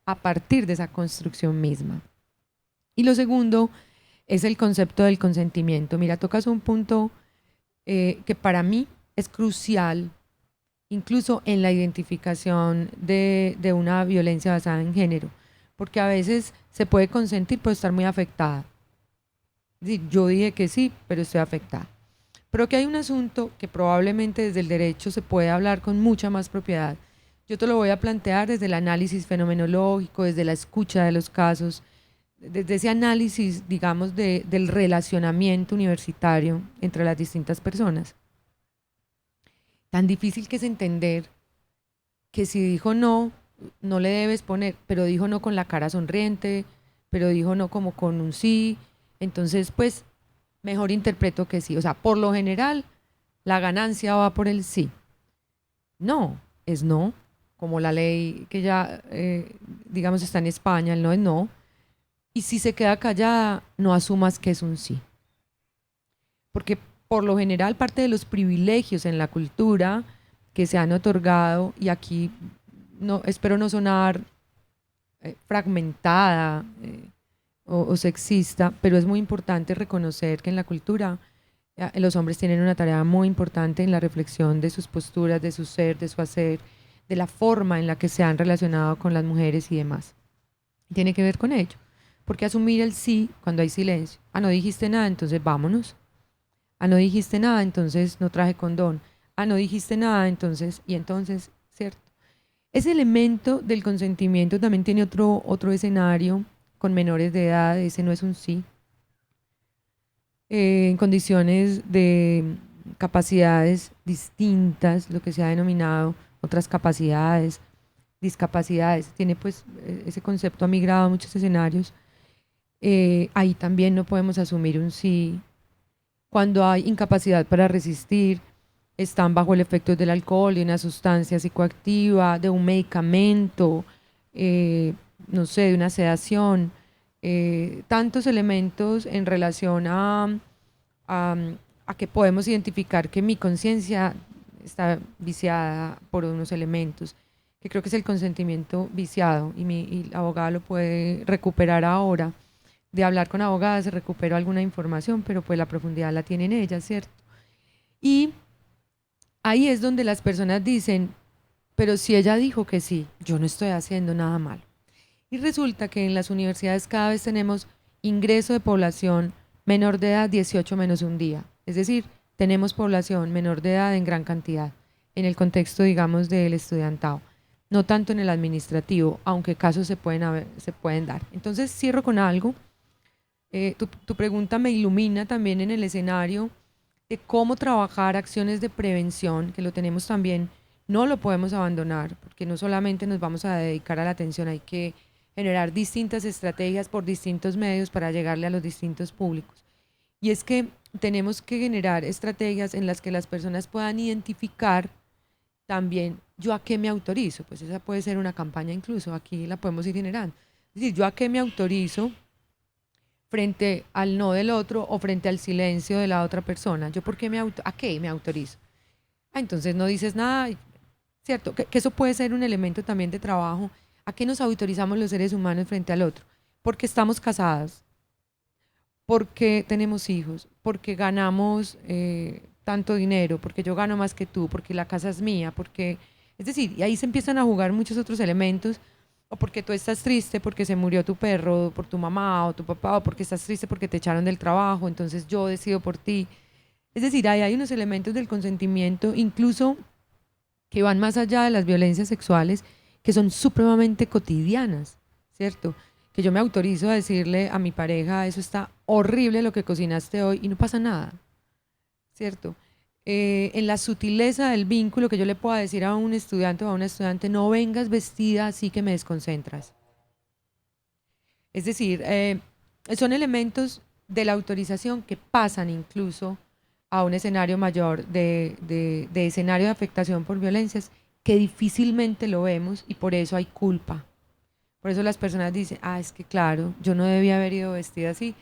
a partir de esa construcción misma. Y lo segundo es el concepto del consentimiento. Mira, tocas un punto que para mí es crucial, incluso en la identificación de una violencia basada en género, porque a veces se puede consentir, puede estar muy afectada. Es decir, yo dije que sí, pero estoy afectada. Pero que hay un asunto que probablemente desde el derecho se puede hablar con mucha más propiedad. Yo te lo voy a plantear desde el análisis fenomenológico, desde la escucha de los casos, desde ese análisis, digamos, del relacionamiento universitario entre las distintas personas. Tan difícil que es entender que si dijo no, no le debes poner, pero dijo no con la cara sonriente, pero dijo no como con un sí, entonces pues mejor interpreto que sí. O sea, por lo general, la ganancia va por el sí. No, es no, como la ley que ya, digamos, está en España, el no es no. Y si se queda callada, no asumas que es un sí. Porque por lo general parte de los privilegios en la cultura que se han otorgado, y aquí no, espero no sonar fragmentada o sexista, pero es muy importante reconocer que en la cultura los hombres tienen una tarea muy importante en la reflexión de sus posturas, de su ser, de su hacer, de la forma en la que se han relacionado con las mujeres y demás. Tiene que ver con ello. Porque asumir el sí cuando hay silencio. Ah, no dijiste nada, entonces vámonos. Ah, no dijiste nada, entonces no traje condón. Ah, no dijiste nada, entonces, y entonces, ¿cierto? Ese elemento del consentimiento también tiene otro escenario con menores de edad, ese no es un sí. En condiciones de capacidades distintas, lo que se ha denominado otras capacidades, discapacidades, tiene pues ese concepto ha migrado a muchos escenarios. Ahí también no podemos asumir un sí. Cuando hay incapacidad para resistir, están bajo el efecto del alcohol, de una sustancia psicoactiva, de un medicamento, no sé, de una sedación, tantos elementos en relación a que podemos identificar que mi conciencia está viciada por unos elementos, que creo que es el consentimiento viciado, y la abogada lo puede recuperar ahora. De hablar con abogadas se recuperó alguna información, pero pues la profundidad la tienen ellas, ¿cierto? Y ahí es donde las personas dicen, pero si ella dijo que sí, yo no estoy haciendo nada malo. Y resulta que en las universidades cada vez tenemos ingreso de población menor de edad 18 menos un día. Es decir, tenemos población menor de edad en gran cantidad, en el contexto, digamos, del estudiantado. No tanto en el administrativo, aunque casos se pueden dar. Entonces cierro con algo. Tu pregunta me ilumina también en el escenario de cómo trabajar acciones de prevención, que lo tenemos también, no lo podemos abandonar, porque no solamente nos vamos a dedicar a la atención, hay que generar distintas estrategias por distintos medios para llegarle a los distintos públicos. Y es que tenemos que generar estrategias en las que las personas puedan identificar también yo a qué me autorizo, pues esa puede ser una campaña incluso, aquí la podemos ir generando. Es decir, yo a qué me autorizo frente al no del otro o frente al silencio de la otra persona. ¿Yo por qué a qué me autorizo? Ah, entonces no dices nada, ¿cierto? Que eso puede ser un elemento también de trabajo. ¿A qué nos autorizamos los seres humanos frente al otro? Porque estamos casadas, porque tenemos hijos, porque ganamos tanto dinero, porque yo gano más que tú, porque la casa es mía, porque... Es decir, y ahí se empiezan a jugar muchos otros elementos, o porque tú estás triste porque se murió tu perro, por tu mamá o tu papá, o porque estás triste porque te echaron del trabajo, entonces yo decido por ti. Es decir, ahí hay unos elementos del consentimiento, incluso que van más allá de las violencias sexuales, que son supremamente cotidianas, ¿cierto? Que yo me autorizo a decirle a mi pareja, eso está horrible lo que cocinaste hoy, y no pasa nada, ¿cierto? En la sutileza del vínculo que yo le pueda decir a un estudiante o a una estudiante, no vengas vestida así que me desconcentras. Es decir, son elementos de la autorización que pasan incluso a un escenario mayor de escenario de afectación por violencias que difícilmente lo vemos, y por eso hay culpa. Por eso las personas dicen, es que claro, yo no debía haber ido vestida así,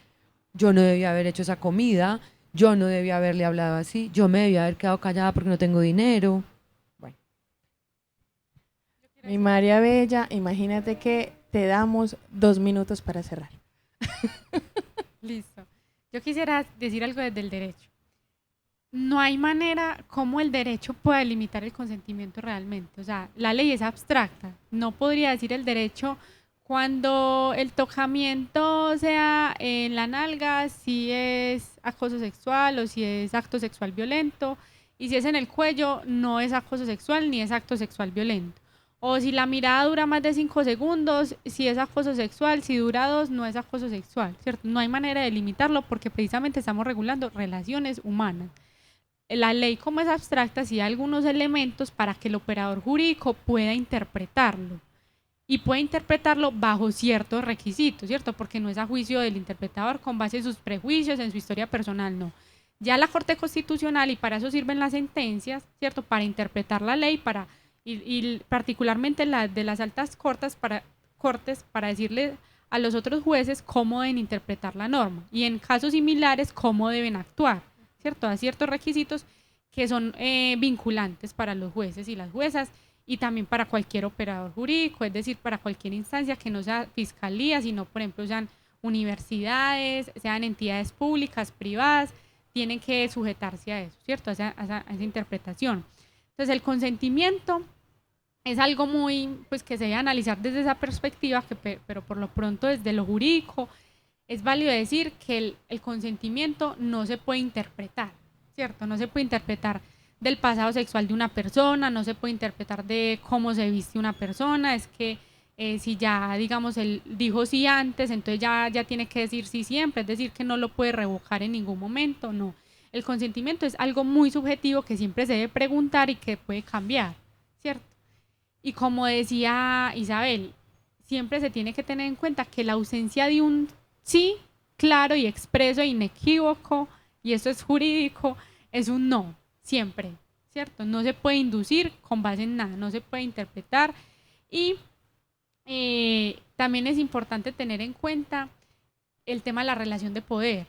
yo no debía haber hecho esa comida, yo no debía haberle hablado así, yo me debía haber quedado callada porque no tengo dinero. Bueno. Mi María Bella, imagínate que te damos 2 minutos para cerrar. Listo. Yo quisiera decir algo desde el derecho. No hay manera como el derecho pueda limitar el consentimiento realmente. O sea, la ley es abstracta. No podría decir el derecho cuando el tocamiento sea en la nalga, si es acoso sexual o si es acto sexual violento, y si es en el cuello, no es acoso sexual ni es acto sexual violento. O si la mirada dura más de 5 segundos, si es acoso sexual, si dura 2, no es acoso sexual, ¿cierto? No hay manera de limitarlo porque precisamente estamos regulando relaciones humanas. La ley, como es abstracta, sí da algunos elementos para que el operador jurídico pueda interpretarlo. Y puede interpretarlo bajo ciertos requisitos, ¿cierto? Porque no es a juicio del interpretador con base en sus prejuicios, en su historia personal, no. Ya la Corte Constitucional, y para eso sirven las sentencias, ¿cierto? Para interpretar la ley, y particularmente la de las altas cortes, para decirle a los otros jueces cómo deben interpretar la norma. Y en casos similares, cómo deben actuar, ¿cierto? A ciertos requisitos que son vinculantes para los jueces y las juezas, y también para cualquier operador jurídico, es decir, para cualquier instancia que no sea fiscalía, sino, por ejemplo, sean universidades, sean entidades públicas, privadas, tienen que sujetarse a eso, ¿cierto? A esa interpretación. Entonces, el consentimiento es algo muy, pues, que se debe analizar desde esa perspectiva, pero por lo pronto desde lo jurídico es válido decir que el consentimiento no se puede interpretar, ¿cierto? No se puede interpretar del pasado sexual de una persona, no se puede interpretar de cómo se viste una persona, es que si ya, digamos, él dijo sí antes, entonces ya tiene que decir sí siempre, es decir, que no lo puede revocar en ningún momento, no. El consentimiento es algo muy subjetivo que siempre se debe preguntar y que puede cambiar, ¿cierto? Y como decía Isabel, siempre se tiene que tener en cuenta que la ausencia de un sí claro y expreso e inequívoco, y eso es jurídico, es un no, siempre, ¿cierto? No se puede inducir con base en nada, no se puede interpretar. Y también es importante tener en cuenta el tema de la relación de poder.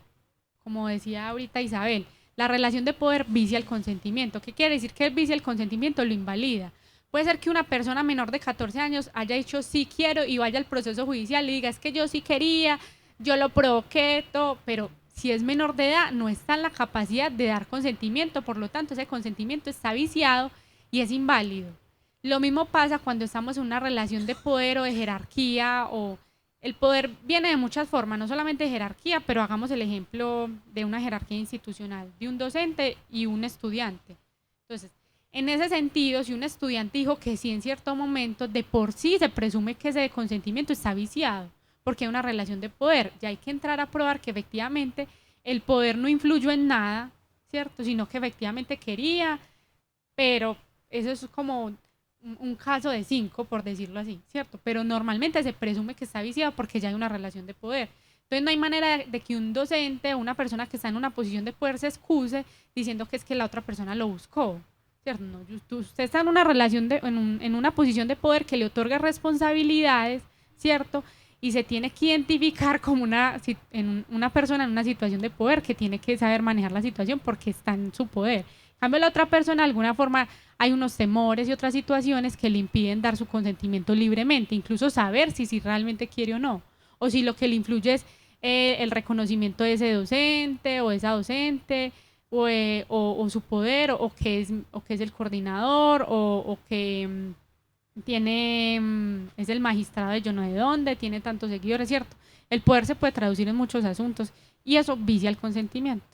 Como decía ahorita Isabel, la relación de poder vicia el consentimiento. ¿Qué quiere decir que el vicia el consentimiento? Lo invalida. Puede ser que una persona menor de 14 años haya dicho sí quiero y vaya al proceso judicial y diga es que yo sí quería, yo lo provoqué, todo, pero si es menor de edad no está en la capacidad de dar consentimiento, por lo tanto ese consentimiento está viciado y es inválido. Lo mismo pasa cuando estamos en una relación de poder o de jerarquía, o el poder viene de muchas formas, no solamente de jerarquía, pero hagamos el ejemplo de una jerarquía institucional, de un docente y un estudiante. Entonces, en ese sentido, si un estudiante dijo que sí en cierto momento, de por sí se presume que ese consentimiento está viciado, porque hay una relación de poder. Ya hay que entrar a probar que efectivamente el poder no influyó en nada, ¿cierto? Sino que efectivamente quería, pero eso es como un caso de 5, por decirlo así, ¿cierto? Pero normalmente se presume que está viciado porque ya hay una relación de poder. Entonces no hay manera de que un docente o una persona que está en una posición de poder se excuse diciendo que es que la otra persona lo buscó, ¿cierto? No, usted está en una relación, en una posición de poder que le otorga responsabilidades, ¿cierto? Y se tiene que identificar como una persona en una situación de poder que tiene que saber manejar la situación porque está en su poder. En cambio, la otra persona, de alguna forma, hay unos temores y otras situaciones que le impiden dar su consentimiento libremente, incluso saber si realmente quiere o no, o si lo que le influye es el reconocimiento de ese docente o esa docente, o su poder, o que es el coordinador, o que es el magistrado de yo no sé dónde, tiene tantos seguidores, ¿cierto? El poder se puede traducir en muchos asuntos y eso vicia el consentimiento.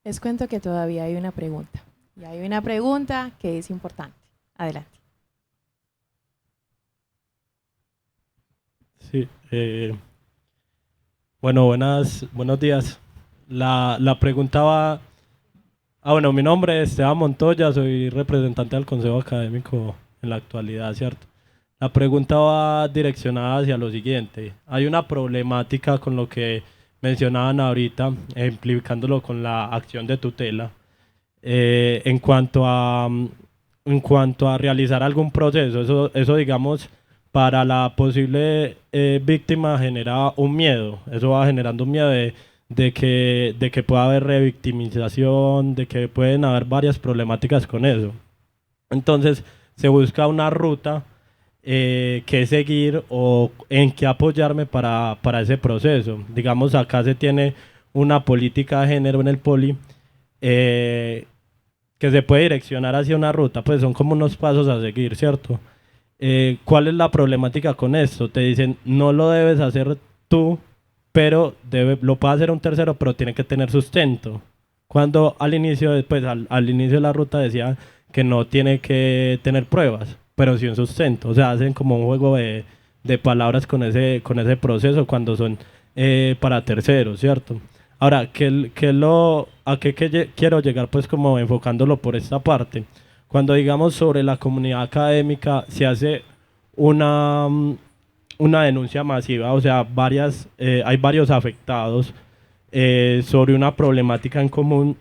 Les cuento que todavía hay una pregunta. Y hay una pregunta que es importante. Adelante. Sí. Bueno, buenos días. La pregunta va... bueno, mi nombre es Esteban Montoya, soy representante del Consejo Académico en la actualidad, ¿cierto? La pregunta va direccionada hacia lo siguiente. Hay una problemática con lo que mencionaban ahorita, implicándolo con la acción de tutela, en cuanto a realizar algún proceso. Eso digamos, para la posible víctima genera un miedo. Eso va generando un miedo de que pueda haber revictimización, de que pueden haber varias problemáticas con eso. Entonces, se busca una ruta que seguir o en qué apoyarme para ese proceso. Digamos, acá se tiene una política de género en el poli que se puede direccionar hacia una ruta, pues son como unos pasos a seguir, ¿cierto? ¿Cuál es la problemática con esto? Te dicen, no lo debes hacer tú, pero lo puede hacer un tercero, pero tiene que tener sustento. Cuando al inicio de la ruta decía que no tiene que tener pruebas, pero sin sustento. O sea, hacen como un juego de palabras con ese proceso cuando son para terceros, ¿cierto? Ahora, quiero llegar pues como enfocándolo por esta parte? Cuando digamos sobre la comunidad académica se hace una denuncia masiva, o sea, hay varios afectados sobre una problemática en común,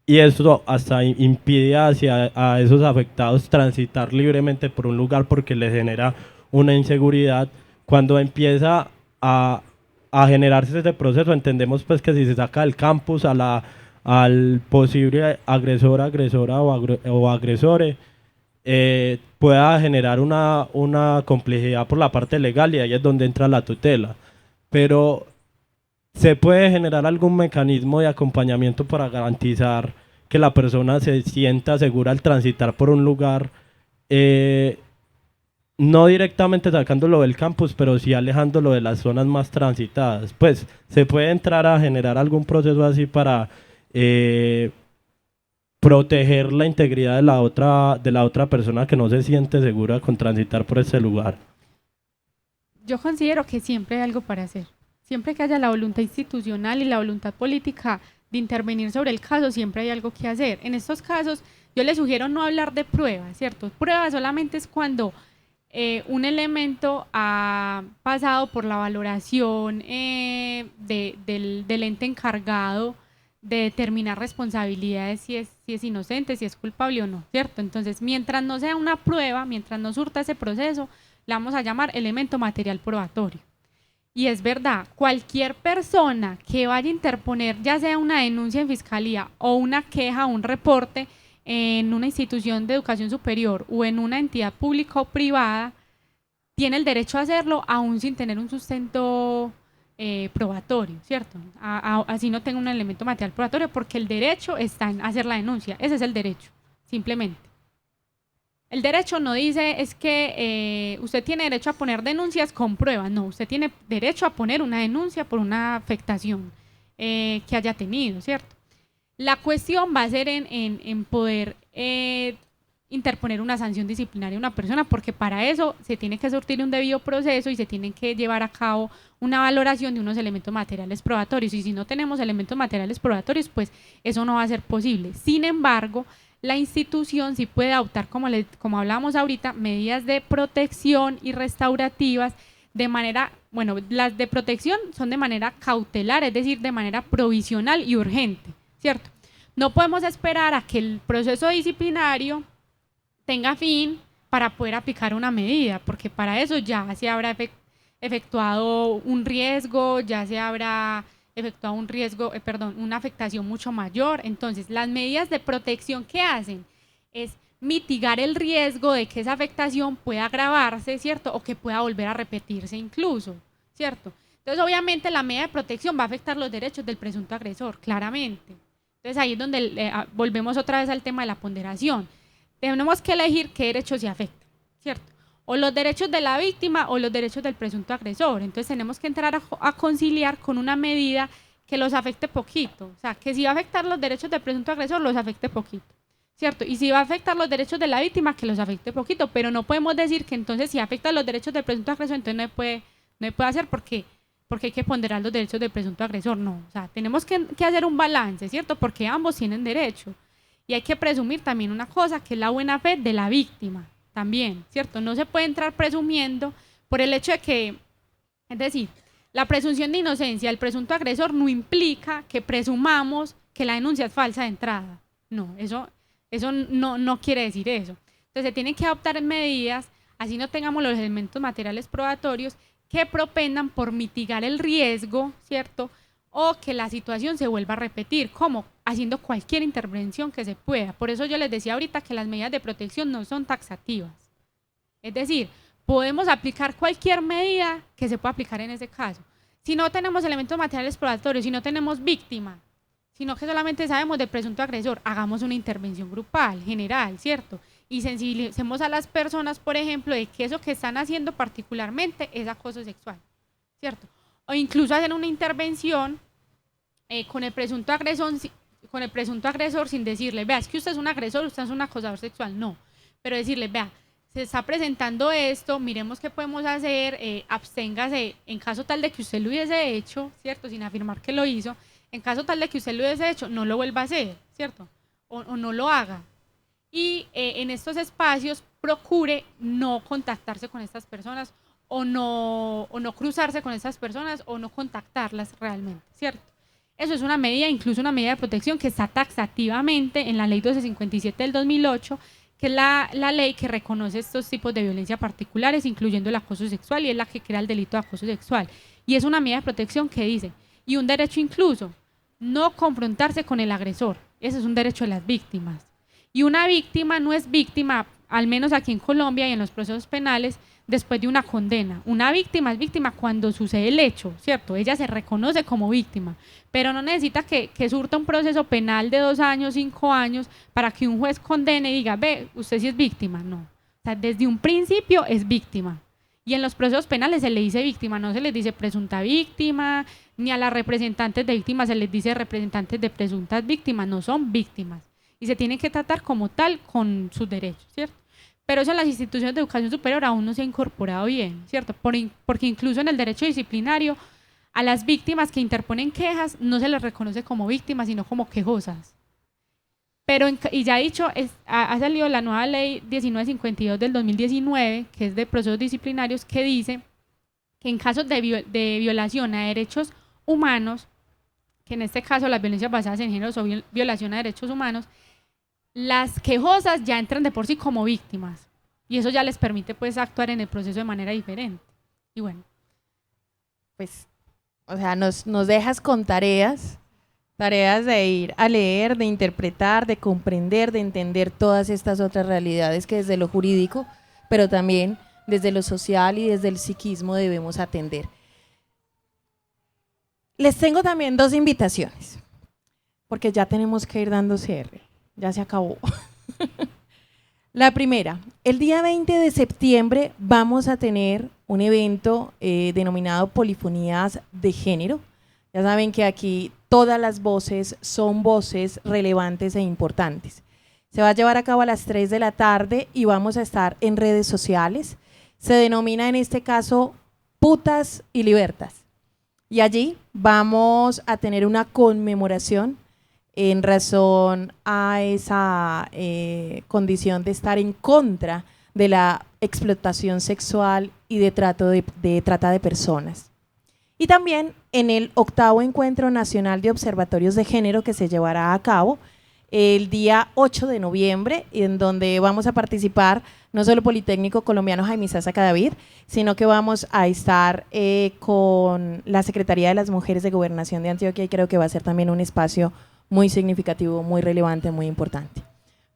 y esto hasta impide a esos afectados transitar libremente por un lugar porque les genera una inseguridad. Cuando empieza a generarse ese proceso, entendemos pues que si se saca del campus al posible agresor, agresora o agresores, pueda generar una complejidad por la parte legal, y ahí es donde entra la tutela. Pero ¿se puede generar algún mecanismo de acompañamiento para garantizar que la persona se sienta segura al transitar por un lugar, no directamente sacándolo del campus, pero sí alejándolo de las zonas más transitadas? Pues se puede entrar a generar algún proceso así para proteger la integridad de la otra persona que no se siente segura con transitar por ese lugar. Yo considero que siempre hay algo para hacer. Siempre que haya la voluntad institucional y la voluntad política de intervenir sobre el caso, siempre hay algo que hacer. En estos casos, yo les sugiero no hablar de pruebas, ¿cierto? Prueba solamente es cuando un elemento ha pasado por la valoración del ente encargado de determinar responsabilidades, si es inocente, si es culpable o no, ¿cierto? Entonces, mientras no sea una prueba, mientras no surta ese proceso, la vamos a llamar elemento material probatorio. Y es verdad, cualquier persona que vaya a interponer, ya sea una denuncia en fiscalía o una queja o un reporte en una institución de educación superior o en una entidad pública o privada, tiene el derecho a hacerlo aún sin tener un sustento probatorio, ¿cierto? Así no tenga un elemento material probatorio, porque el derecho está en hacer la denuncia. Ese es el derecho, simplemente. El derecho no dice es que usted tiene derecho a poner denuncias con pruebas. No, usted tiene derecho a poner una denuncia por una afectación que haya tenido, ¿cierto? La cuestión va a ser en poder interponer una sanción disciplinaria a una persona, porque para eso se tiene que surtir un debido proceso y se tiene que llevar a cabo una valoración de unos elementos materiales probatorios, y si no tenemos elementos materiales probatorios, pues eso no va a ser posible. Sin embargo, la institución sí puede adoptar, como hablábamos ahorita, medidas de protección y restaurativas de manera, bueno, las de protección son de manera cautelar, es decir, de manera provisional y urgente, ¿cierto? No podemos esperar a que el proceso disciplinario tenga fin para poder aplicar una medida, porque para eso ya se habrá efectuado un riesgo, ya se habrá efectuado un riesgo, una afectación mucho mayor. Entonces, las medidas de protección que hacen es mitigar el riesgo de que esa afectación pueda agravarse, ¿cierto? O que pueda volver a repetirse incluso, ¿cierto? Entonces, obviamente, la medida de protección va a afectar los derechos del presunto agresor, claramente. Entonces, ahí es donde volvemos otra vez al tema de la ponderación. Tenemos que elegir qué derechos se afectan, ¿cierto? O los derechos de la víctima o los derechos del presunto agresor. Entonces tenemos que entrar a conciliar con una medida que los afecte poquito. O sea, que si va a afectar los derechos del presunto agresor, los afecte poquito, ¿cierto? Y si va a afectar los derechos de la víctima, que los afecte poquito. Pero no podemos decir que entonces si afecta los derechos del presunto agresor, entonces no puede hacer porque hay que ponderar los derechos del presunto agresor. No, o sea, tenemos que hacer un balance, ¿cierto? Porque ambos tienen derecho. Y hay que presumir también una cosa, que es la buena fe de la víctima también, ¿cierto? No se puede entrar presumiendo por el hecho de que, es decir, la presunción de inocencia del presunto agresor no implica que presumamos que la denuncia es falsa de entrada. No, eso no quiere decir eso. Entonces se tienen que adoptar medidas, así no tengamos los elementos materiales probatorios, que propendan por mitigar el riesgo, ¿cierto? O que la situación se vuelva a repetir, como haciendo cualquier intervención que se pueda. Por eso yo les decía ahorita que las medidas de protección no son taxativas. Es decir, podemos aplicar cualquier medida que se pueda aplicar en ese caso. Si no tenemos elementos materiales probatorios, si no tenemos víctima, sino que solamente sabemos del presunto agresor, hagamos una intervención grupal, general, ¿cierto? Y sensibilicemos a las personas, por ejemplo, de que eso que están haciendo particularmente es acoso sexual, ¿cierto? O incluso hacer una intervención con el presunto agresor sin decirle, vea, es que usted es un agresor, usted es un acosador sexual, no, pero decirle, vea, se está presentando esto, miremos qué podemos hacer, absténgase en caso tal de que usted lo hubiese hecho, ¿cierto? Sin afirmar que lo hizo, en caso tal de que usted lo hubiese hecho, no lo vuelva a hacer, ¿cierto? O no lo haga. Y en estos espacios procure no contactarse con estas personas o no cruzarse con estas personas o no contactarlas realmente, ¿cierto? Eso es una medida, incluso una medida de protección que está taxativamente en la ley 1257 del 2008, que es la ley que reconoce estos tipos de violencia particulares, incluyendo el acoso sexual, y es la que crea el delito de acoso sexual. Y es una medida de protección que dice, y un derecho incluso, no confrontarse con el agresor. Ese es un derecho de las víctimas. Y una víctima no es víctima, al menos aquí en Colombia y en los procesos penales, después de una condena. Una víctima es víctima cuando sucede el hecho, ¿cierto? Ella se reconoce como víctima, pero no necesita que surta un proceso penal de 2 años, 5 años, para que un juez condene y diga, ve, usted sí es víctima. No. O sea, desde un principio es víctima. Y en los procesos penales se le dice víctima, no se les dice presunta víctima, ni a las representantes de víctimas se les dice representantes de presuntas víctimas, no son víctimas. Y se tienen que tratar como tal con sus derechos, ¿cierto? Pero eso en las instituciones de educación superior aún no se ha incorporado bien, ¿cierto? Porque incluso en el derecho disciplinario a las víctimas que interponen quejas no se les reconoce como víctimas, sino como quejosas. Pero, y ya he dicho, ha salido la nueva ley 1952 del 2019, que es de procesos disciplinarios, que dice que en casos de violación a derechos humanos, que en este caso las violencias basadas en género son violación a derechos humanos, las quejosas ya entran de por sí como víctimas y eso ya les permite pues actuar en el proceso de manera diferente. Y bueno, Pues, o sea, nos dejas con tareas de ir a leer, de interpretar, de comprender, de entender todas estas otras realidades que desde lo jurídico, pero también desde lo social y desde el psiquismo debemos atender. Les tengo también 2 invitaciones, porque ya tenemos que ir dando cierre, ya se acabó. La primera, el día 20 de septiembre vamos a tener un evento denominado Polifonías de Género. Ya saben que aquí todas las voces son voces relevantes e importantes. Se va a llevar a cabo a las 3 de la tarde y vamos a estar en redes sociales. Se denomina en este caso Putas y Libertas. Y allí vamos a tener una conmemoración en razón a esa condición de estar en contra de la explotación sexual y de trata de personas. Y también en el 8º Encuentro Nacional de Observatorios de Género que se llevará a cabo el día 8 de noviembre, en donde vamos a participar no solo Politécnico Colombiano Jaime Sasa Cadavid, sino que vamos a estar con la Secretaría de las Mujeres de Gobernación de Antioquia y creo que va a ser también un espacio muy significativo, muy relevante, muy importante.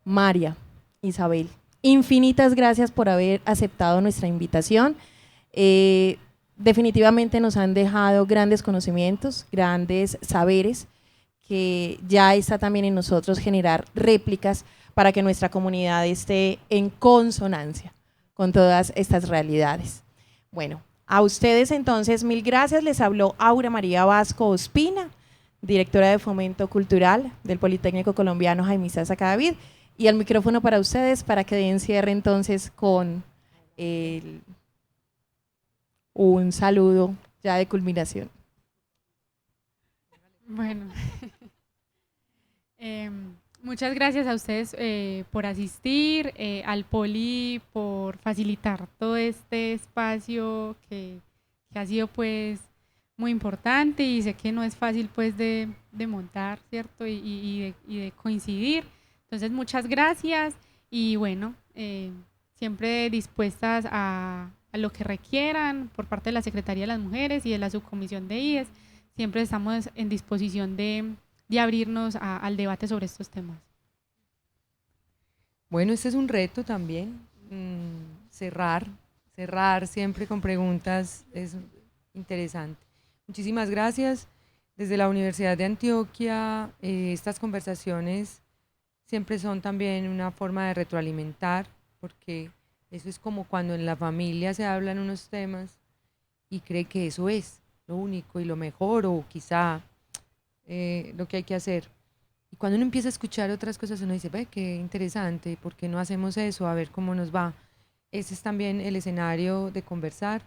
María, Isabel, infinitas gracias por haber aceptado nuestra invitación. Definitivamente nos han dejado grandes conocimientos, grandes saberes, que ya está también en nosotros generar réplicas para que nuestra comunidad esté en consonancia con todas estas realidades. Bueno, a ustedes entonces, mil gracias. Les habló Aura María Vasco Ospina, directora de Fomento Cultural del Politécnico Colombiano Jaime Sasa Cadavid, y el micrófono para ustedes para que den cierre entonces con un saludo ya de culminación. bueno. Muchas gracias a ustedes por asistir, al Poli por facilitar todo este espacio que ha sido pues muy importante y sé que no es fácil pues de montar, ¿cierto? Y de coincidir. Entonces muchas gracias y bueno, siempre dispuestas a lo que requieran por parte de la Secretaría de las Mujeres y de la Subcomisión de IES. Siempre estamos en disposición de abrirnos al debate sobre estos temas. Bueno, este es un reto también, cerrar siempre con preguntas es interesante. Muchísimas gracias. Desde la Universidad de Antioquia, estas conversaciones siempre son también una forma de retroalimentar, porque eso es como cuando en la familia se hablan unos temas y cree que eso es lo único y lo mejor o quizá lo que hay que hacer. Y cuando uno empieza a escuchar otras cosas, uno dice, ve, qué interesante, ¿por qué no hacemos eso? A ver cómo nos va. ese es también el escenario de conversar,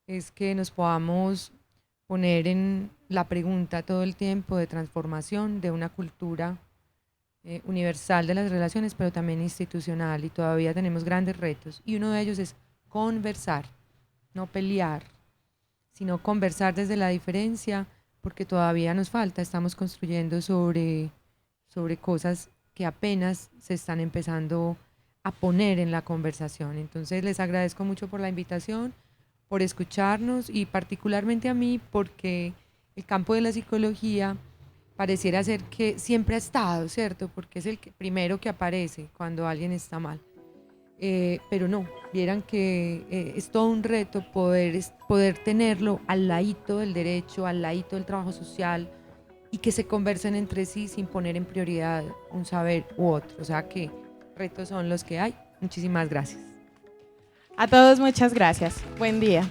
es que nos podamos poner en la pregunta todo el tiempo de transformación de una cultura universal de las relaciones, pero también institucional, y todavía tenemos grandes retos, y uno de ellos es conversar, no pelear, sino conversar desde la diferencia, porque todavía nos falta, estamos construyendo sobre cosas que apenas se están empezando a poner en la conversación. Entonces les agradezco mucho por la invitación, por escucharnos, y particularmente a mí porque el campo de la psicología pareciera ser que siempre ha estado, ¿cierto? Porque es el primero que aparece cuando alguien está mal. Pero no, vieran que es todo un reto poder tenerlo al ladito del derecho, al ladito del trabajo social, y que se conversen entre sí sin poner en prioridad un saber u otro. O sea que retos son los que hay. Muchísimas gracias. A todos muchas gracias. Buen día.